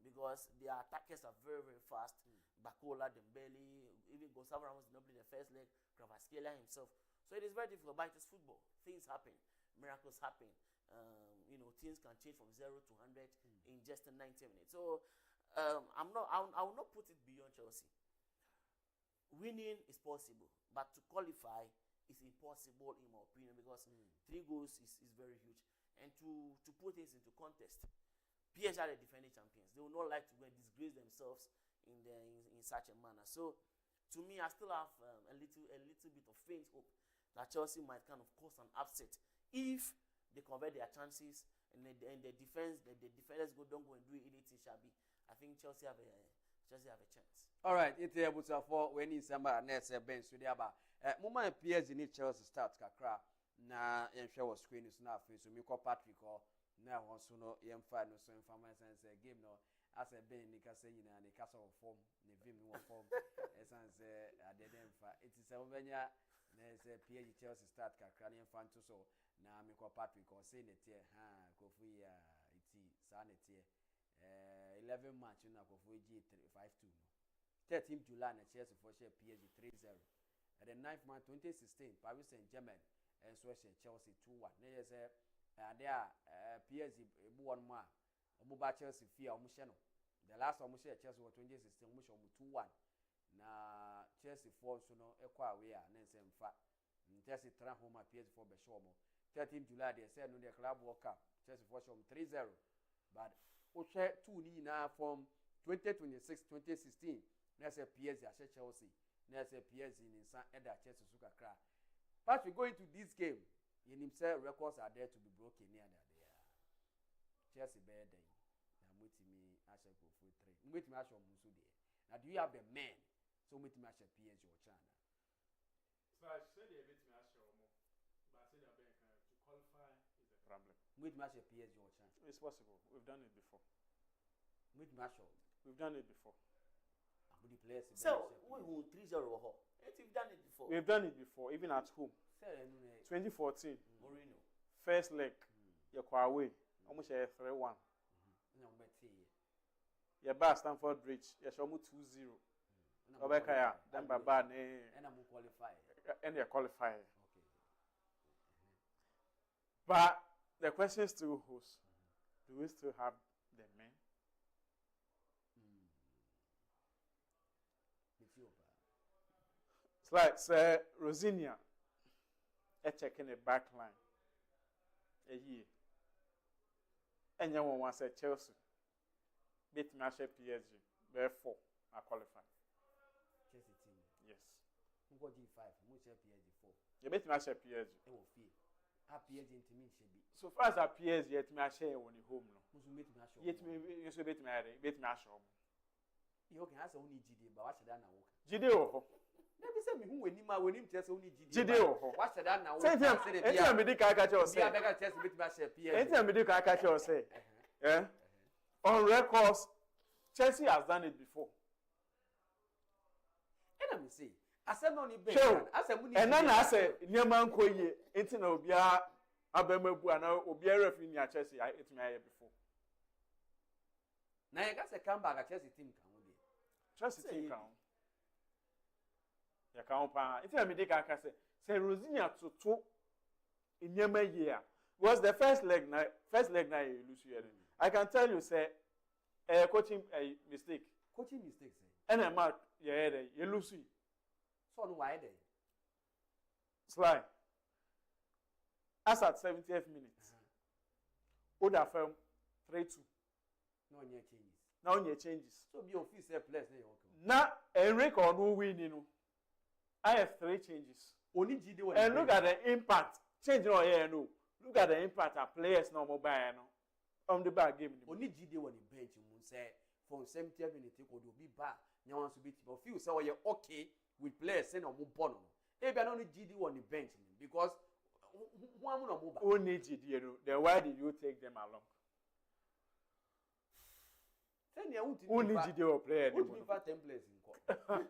because their attackers are very, very fast. Bakola, Dembele, even Gonçalo Ramos did not play the first leg. Kvaratskhelia himself. So it is very difficult, but it is football. Things happen. Miracles happen. Things can change from 0 to 100 in just 90 minutes. So I will not put it beyond Chelsea. Winning is possible, but to qualify is impossible in my opinion, because 3 goals is very huge. And to put this into context, PSG are the defending champions. They will not like to go and disgrace themselves in such a manner. So to me, I still have a little bit of faint hope that Chelsea might kind of cause an upset if they convert their chances and the defenders don't go and do anything shabby. I think Chelsea have a chance. All right, it's able to afford when it's somebody next bench to the other. Moment PSG need Chelsea start kakra na show screen is now free, so me call Patrick or now also no find no so information say game no as a ben ni kase nyina ni kase of form ni vim no form essence adeden fa it is a wenya na say PSG Chelsea start kakra ni fan to so na me call Patrick or say netie kofu ya iti sa netie 11 match na kofu G 5-2 no 13th July na Chelsea for share PSG 3-0. At the 9th month 2016, Paris Saint-Germain and Chelsea 2-1. There say there PSG won more. Omuba Chelsea fear omusheno. The last one Chelsea was 2016 omusho 2-1. Na Chelsea 4 so no ekwa we na say mfa. Chelsea try home PSG 4 be show mo. 13th July they say no the club World Cup. Chelsea 4 show 3-0. But o share 2 ni na from 2026 2016. Na say PSG a Chelsea. There's a PSG in San Eda Chelsea Suka Kra. But we go into this game, in himself records are there to be broken near there. Chelsea bear day. I'm with me Asha go for 3. I'm with me Asha Musu there. Now do you have the men? So with me Asha PSG or China. So I said they with me Asha more. But I said they to qualify is the problem. With me Asha PSG or China. It's possible. We've done it before. With me Asha. We've done it before. So, we won 3-0 or we've done it before. We've done it before, even at home. 2014. Mourinho. First leg, you're quite away. Almost 3-1. You're back Stamford Bridge. You're almost 2-0. Then Baba, and I'm qualified. and they qualify. Okay. But the question still holds. Do we still have the men? It's like, say, Rosinia, a check in the back line. A year. And you want to say Chelsea. Beat me PSG. Therefore, I qualify. Chelsea team. Yes. Who got G5? Who share PSG 4? You beat me PSG. They will fear. PSG into me should be. So far as PSG, yet me share when you home. Who's made me show? Yet me, you should beat me show. You can answer only GD, but what's that now? GD oh. Let me say me who when him test only GD. GD oh. What's that now? Say him. Anytime me do catch you say. Yeah, better test beat me share PSG. Anytime me do catch you say. Eh? On records, Chelsea has done it before. And I'm say, I said no ni bench. I then I say Nyaman Koye, ain't no Obia Abemebu and Obia referee near Chelsea. I it me before. Now you got to come back at Chelsea team can be. Chelsea team can. Ya can pa. It's a me can say Rosinia to in Nyama year was the first leg na you lose here. I can tell you say coaching mistake. Coaching mistakes. And a mark yeah you lose. So no why then? Sly. As at 70th minute. Oda firm 3-2. No new changes. Now new changes. So be official players na you Now Enrique or no winning. I have 3 changes. Only GD one. And look at the impact. Change no here no. Look at the impact of players no mobile no. On the back game. Only GD one the bench mun say from 70th minute ko do be back. Nya wan so be team. Feel say we okay with players say no mo born no. E be no GD one the bench because one no mo back. Only GD no. Then why did you take them along? Only GD or player. Who be for 10 players in court?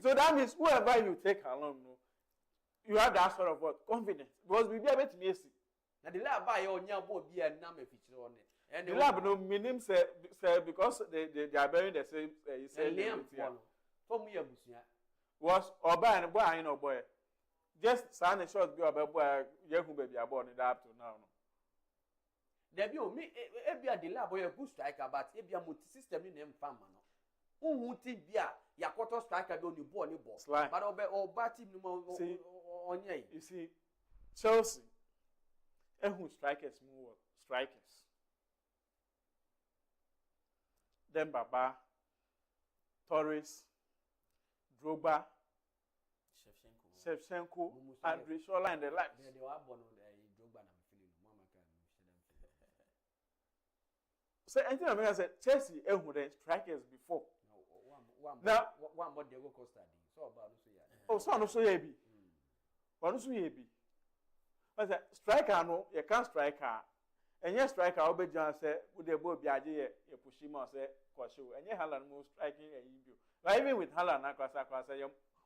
So that means whoever you take along, no, you have that sort of what confidence because we be able to miss it. Now the lab buy your nyabo be a name feature on it. And the lab no meaning say because they are bearing the same name for me abusia was oba and boy I know boy just sign a short go about boy yehu baby about it up to now. There be me e a the lab boy a good striker but e be a multi system in them farm no. Who team bia ya quarter striker be on the ball ni ball. But oba team no on you see Chelsea who strikers more strikers. Then Baba, Torres, Drogba, Shevchenko, Andriy Shola and the likes. They were born on the Drogba and I'm feeling Mama can. So anything I said Chelsea who the strikers before. Now one more Diego Costa. So about oh, so no so ye be. One so ye be. But the striker no, you can't striker. And yes, striker Obe John said, would the boy be idea you push him or say Kwashu and you Haaland most striking a you. But even with Haaland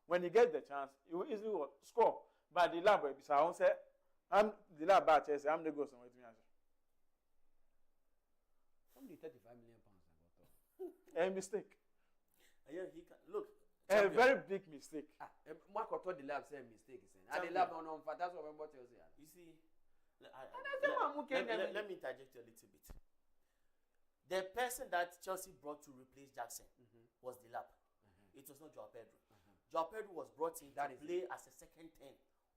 when you get the chance, you easily score. But the lab is I say I'm the lab bad Chelsea, I'm the ghost with me. Only 35 million pounds I got. A mistake. Yeah, he can look. A very big mistake. Mark told the lab say mistake is and the lab on that's what I'm tells you. You see, let me interject a little bit. The person that Chelsea brought to replace Jackson was the lab. It was not Joao Pedro. Joao Pedro was brought in to play as a second 10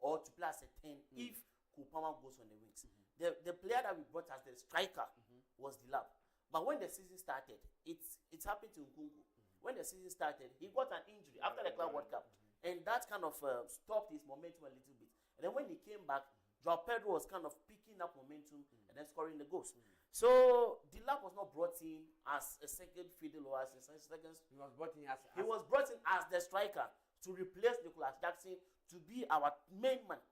or to play as a 10 if Kupama goes on the wings. The player that we brought as the striker was the lab. But when the season started, it's happened to Nkunku. When the season started, he got an injury after the Club World Cup. And that kind of stopped his momentum a little bit. And then when he came back, Joao Pedro was kind of picking up momentum and then scoring the goals. So Dilap was not brought in as a second fiddle or as a second. He was brought in as the striker to replace Nicolas Jackson to be our main man.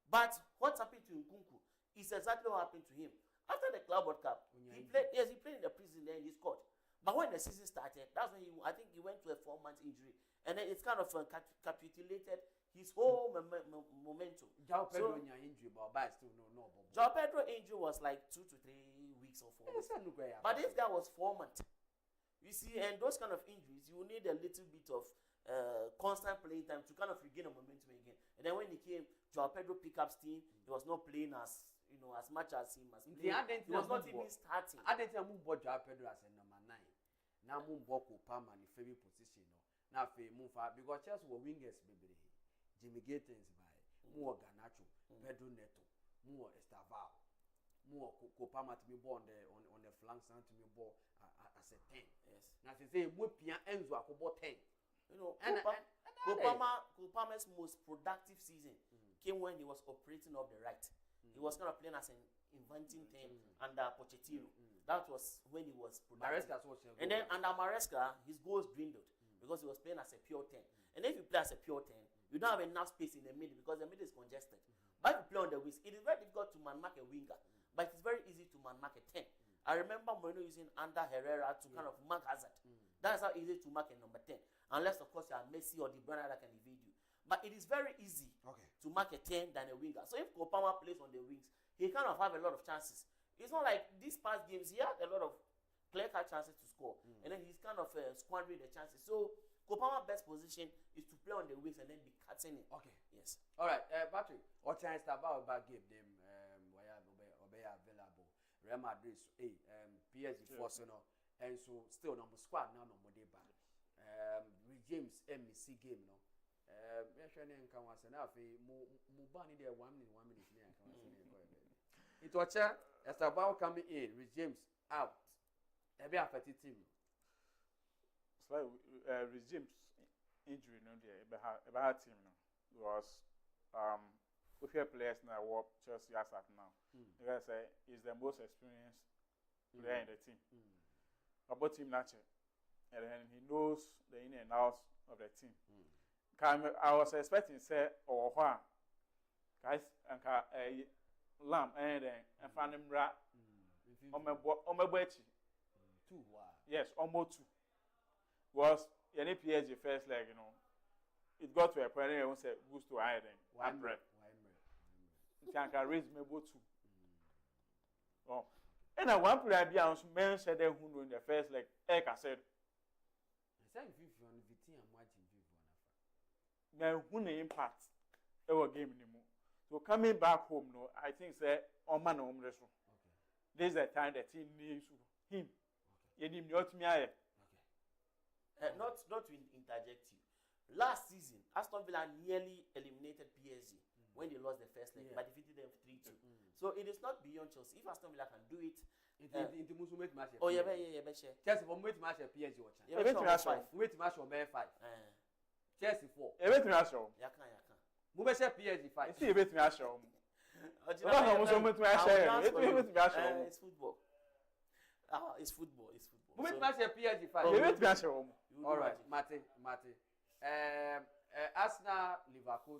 But what happened to Nkunku is exactly what happened to him. After the Club World Cup, he played in the prison and he scored. But when the season started, that's when I think he went to a 4-month injury. And then it's kind of capitulated his whole momentum. Joao Pedro injury, but still no. Joao Pedro injury was like 2 to 3 weeks or 4 weeks. But this guy was 4 months. You see, and those kind of injuries, you need a little bit of constant playing time to kind of regain a momentum again. And then when he came, Joao Pedro pick up steam. He was not playing as as much as he must play. He was not even starting. I didn't tell you Joao Pedro as a number 9. Now Mumboko Palmer in favorite position. Now for move because Chelsea were wingers baby. Jimmy Gatens by more Garnacho, Pedro Neto, more Estavao, more Kopama to me born on the flanks and to me ball as a 10. Yes. Now they say Mupia Enzo about 10. Kopama's most productive season came when he was operating off the right. He was kind of playing as an inventing 10 under Pochettino. That was when he was productive. And then under Maresca, his goals dwindled because he was playing as a pure 10. And if you play as a pure 10, you don't have enough space in the middle because the middle is congested. But if you play on the wings, it is very difficult to man-mark a winger, but it's very easy to man-mark a 10. I remember Marino using under Herrera to kind of mark Hazard. That's how easy to mark a number 10. Unless, of course, you are Messi or De Bruyne that can evade you. But it is very easy to mark a 10 than a winger. So if Kopama plays on the wings, he kind of have a lot of chances. It's not like these past games, he had a lot of clear-cut chances to score. And then he's kind of squandering the chances. So Kopama's best position is to play on the wings and then be cutting it. Okay. Yes. All right, Patrick. What chance about game them where available? Real Madrid, PSG force and so still number squad now number day back. James MEC game no. Me share na nkan wase na afi mu ba ni there 1 minute ni nkan wase na ko ebe. It was Estabao coming in, with James out. Every affected team. So James injury no there about team no was we have players now work Chelsea as at now. Because he's the most experienced player in the team. About team nature. And then he knows the in and outs of the team. I was expecting say or what guys and lamb and then and find him rat on my boechi 2 yes almost 2 was any PSG first leg it got to a point where we say boost to higher than 100 can raise me both 2 oh and I one player be on men said who know in the first leg I said say if you on VT and watching now who the impact our game anymore. So coming back home, no, I think say on man home wrestle. This is the time the team needs him. You need not me. Not to interject you. Last season, Aston Villa nearly eliminated PSG when they lost the first leg, but defeated them 3-2. So it is not beyond Chelsea. If Aston Villa can do it, into Musumet match. Oh yeah, Chelsea for wait match PSG watch. Wait match on 5. Chelsea 4. Everything I show. Yakan. Move PSG 5. See everything I show. It's football. It's football. Move match PSG 5. Everything I show. All right, Mate. Arsenal, Liverpool,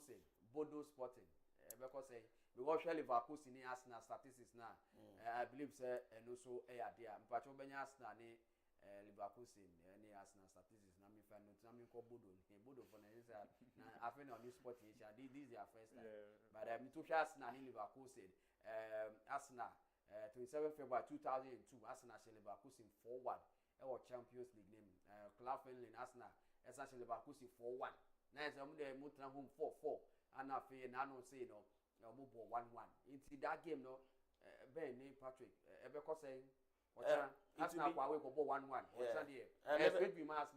Bodo Sporting. Because we watch Liverpool in Arsenal statistics now. I believe and also there. But when Arsenal Liverpool any Arsenal statistics na me find not me ko Bodo for na inside na after on this sport this is their first time. But me to Arsenal Liverpool Arsenal 27 February 2002 Arsenal Liverpool 4-1 our Champions League name club friendly Arsenal essentially Liverpool 4-1 na so mo dey mo tran home 4-4 and after na no say no mo bo 1-1 into that game no Ben Patrick ebe ko say Arsenal away for 1-1.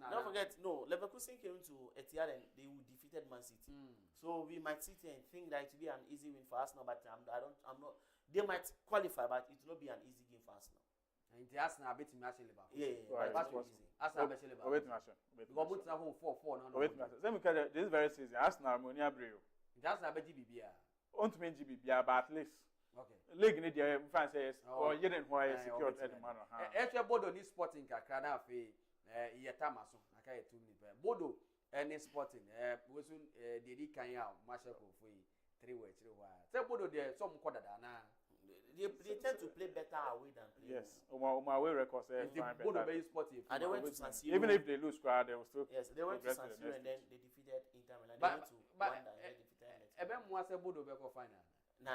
Don't forget, Leverkusen came to Etihad and they defeated Man City. So we might sit here and think that it will be an easy win for Arsenal, but I'm not. They might qualify, but it will not be an easy game for Arsenal. And the Arsenal beat Liverpool. Right. That's easy. Arsenal beat Liverpool. Wait match. Because we home 4-4 no. Wait match. This very season Arsenal money Marego. Arsenal beat GBBA. On to me GBBA, but at least. Okay. League in the France says, or you didn't why secured at the man. Actually, Bodo ni sporting kakra fe yetamaso naka 2 minutes. Bodo any sporting we soon dey kan ya marshal for 3 weeks. Say Bodo there some kwada da na. They tend to play better away than play. Yes. My away record says Bodo very sportive. And they went to San Siro. Even if they lose squad, they will still. Yes, they went to San Siro and then they defeated Inter Milan. They went to Wanda and they defeated. Ebe mo say Bodo be go final. No.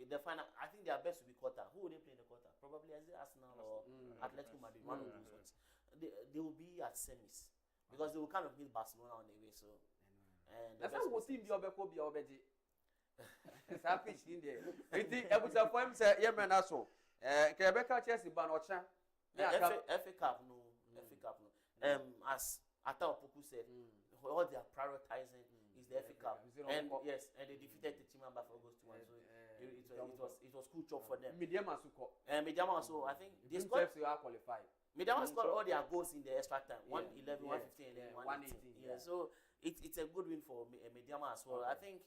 The final, I think their best will be quarter. Who will they play in the quarter? Probably Arsenal or Atletico Madrid. One of those ones. They will be at semis. because they will kind of meet Barcelona on the way. So, and that's how we team be obeko be obeji. It's happy in there. You think ebusa for him say yeah man aso. Quebec Chelsea ban ocha. FA Cup no. FA Cup no. As Ata Opoku said, all they are prioritizing is the FA Cup. And yes, and they defeated the team for August 1. So it was cool job for them. Mediama Suko. Mediama, so I think they scored. Qualified. Mediama scored all their goals in the extra time. 111, 115, and then 118. Yeah, so it's a good win for Mediama as well. I think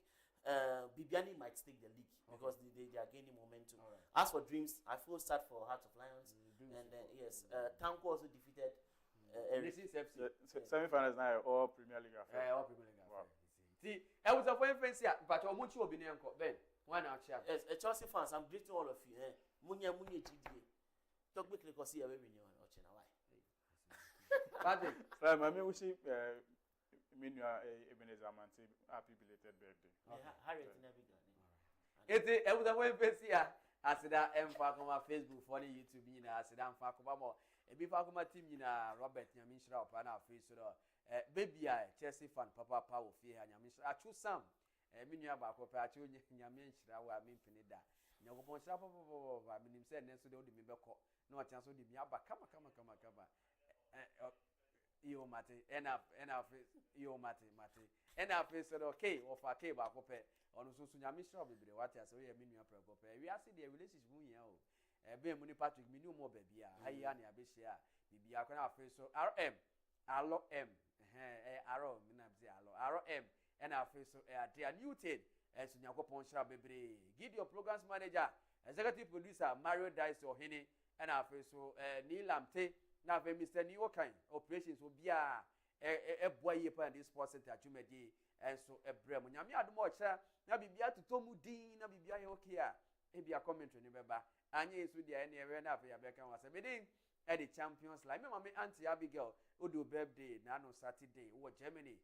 Bibiani might take the league because they are gaining momentum. As for Dreams, I feel sad for Hearts of Lions. And then yes, Tanko also defeated. Semi-finals now all Premier League affair. All Premier League affair. See, I was a friend fancy, but I want you to be near Ben. Why not? Yes, Chelsea fans, I'm greeting all of you. Munya GDA. Talk quickly because see a way you are watching. Why? I mean, we see Ebenezer Manti happy belated birthday. Harriet never done. I was a friend fancy. I said that on Facebook, funny YouTube, I said I'm more. Ebi fa kuma team nyina Robert Nyaminshira opa na afi so baby Chelsea fan papa wo fie ha Nyaminshira achu Sam me nua ba ko pa achu Nyaminshira wa me mpini da nyakopon shira papa minim se ne so de odi me beko na o tia so de mi aba kama iyo mate ena iyo mate ena fe so okay o fa ke ba ko pe onu so Nyaminshira bebre wati ase we me nua preko pe we ase the relationship mu yen o ebe mu ni Patrick mi ni mo baby a ayi ani abehia bibia kwa na afi so RM alo M aro mi na bi alo RM and afi so dia Newton so Nyakopon Shira bebre Gideon programs manager executive producer Mario Dice Ohene and afi so Nilamte na afi Mr. Niwokan operations obia boye pa this sports center atwumedi so ebre mu nyame adom o kira na bibia totomu din na bibia ye okay a ebia commentary ni beba anye so dia ene ewe na afa ya beka wasa medin e the champions like me mama auntie Abigail odo birthday na no Saturday wo Germany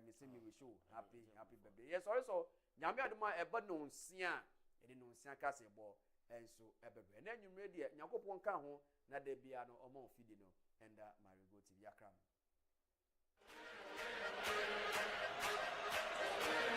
me say me we show happy birthday yes also nyame adoma eba no nsia e de no nsia ka se bo enso ebebe na nwumre dia Nyakopon ka ho na da bia no omo fidi no enda Marego TV akram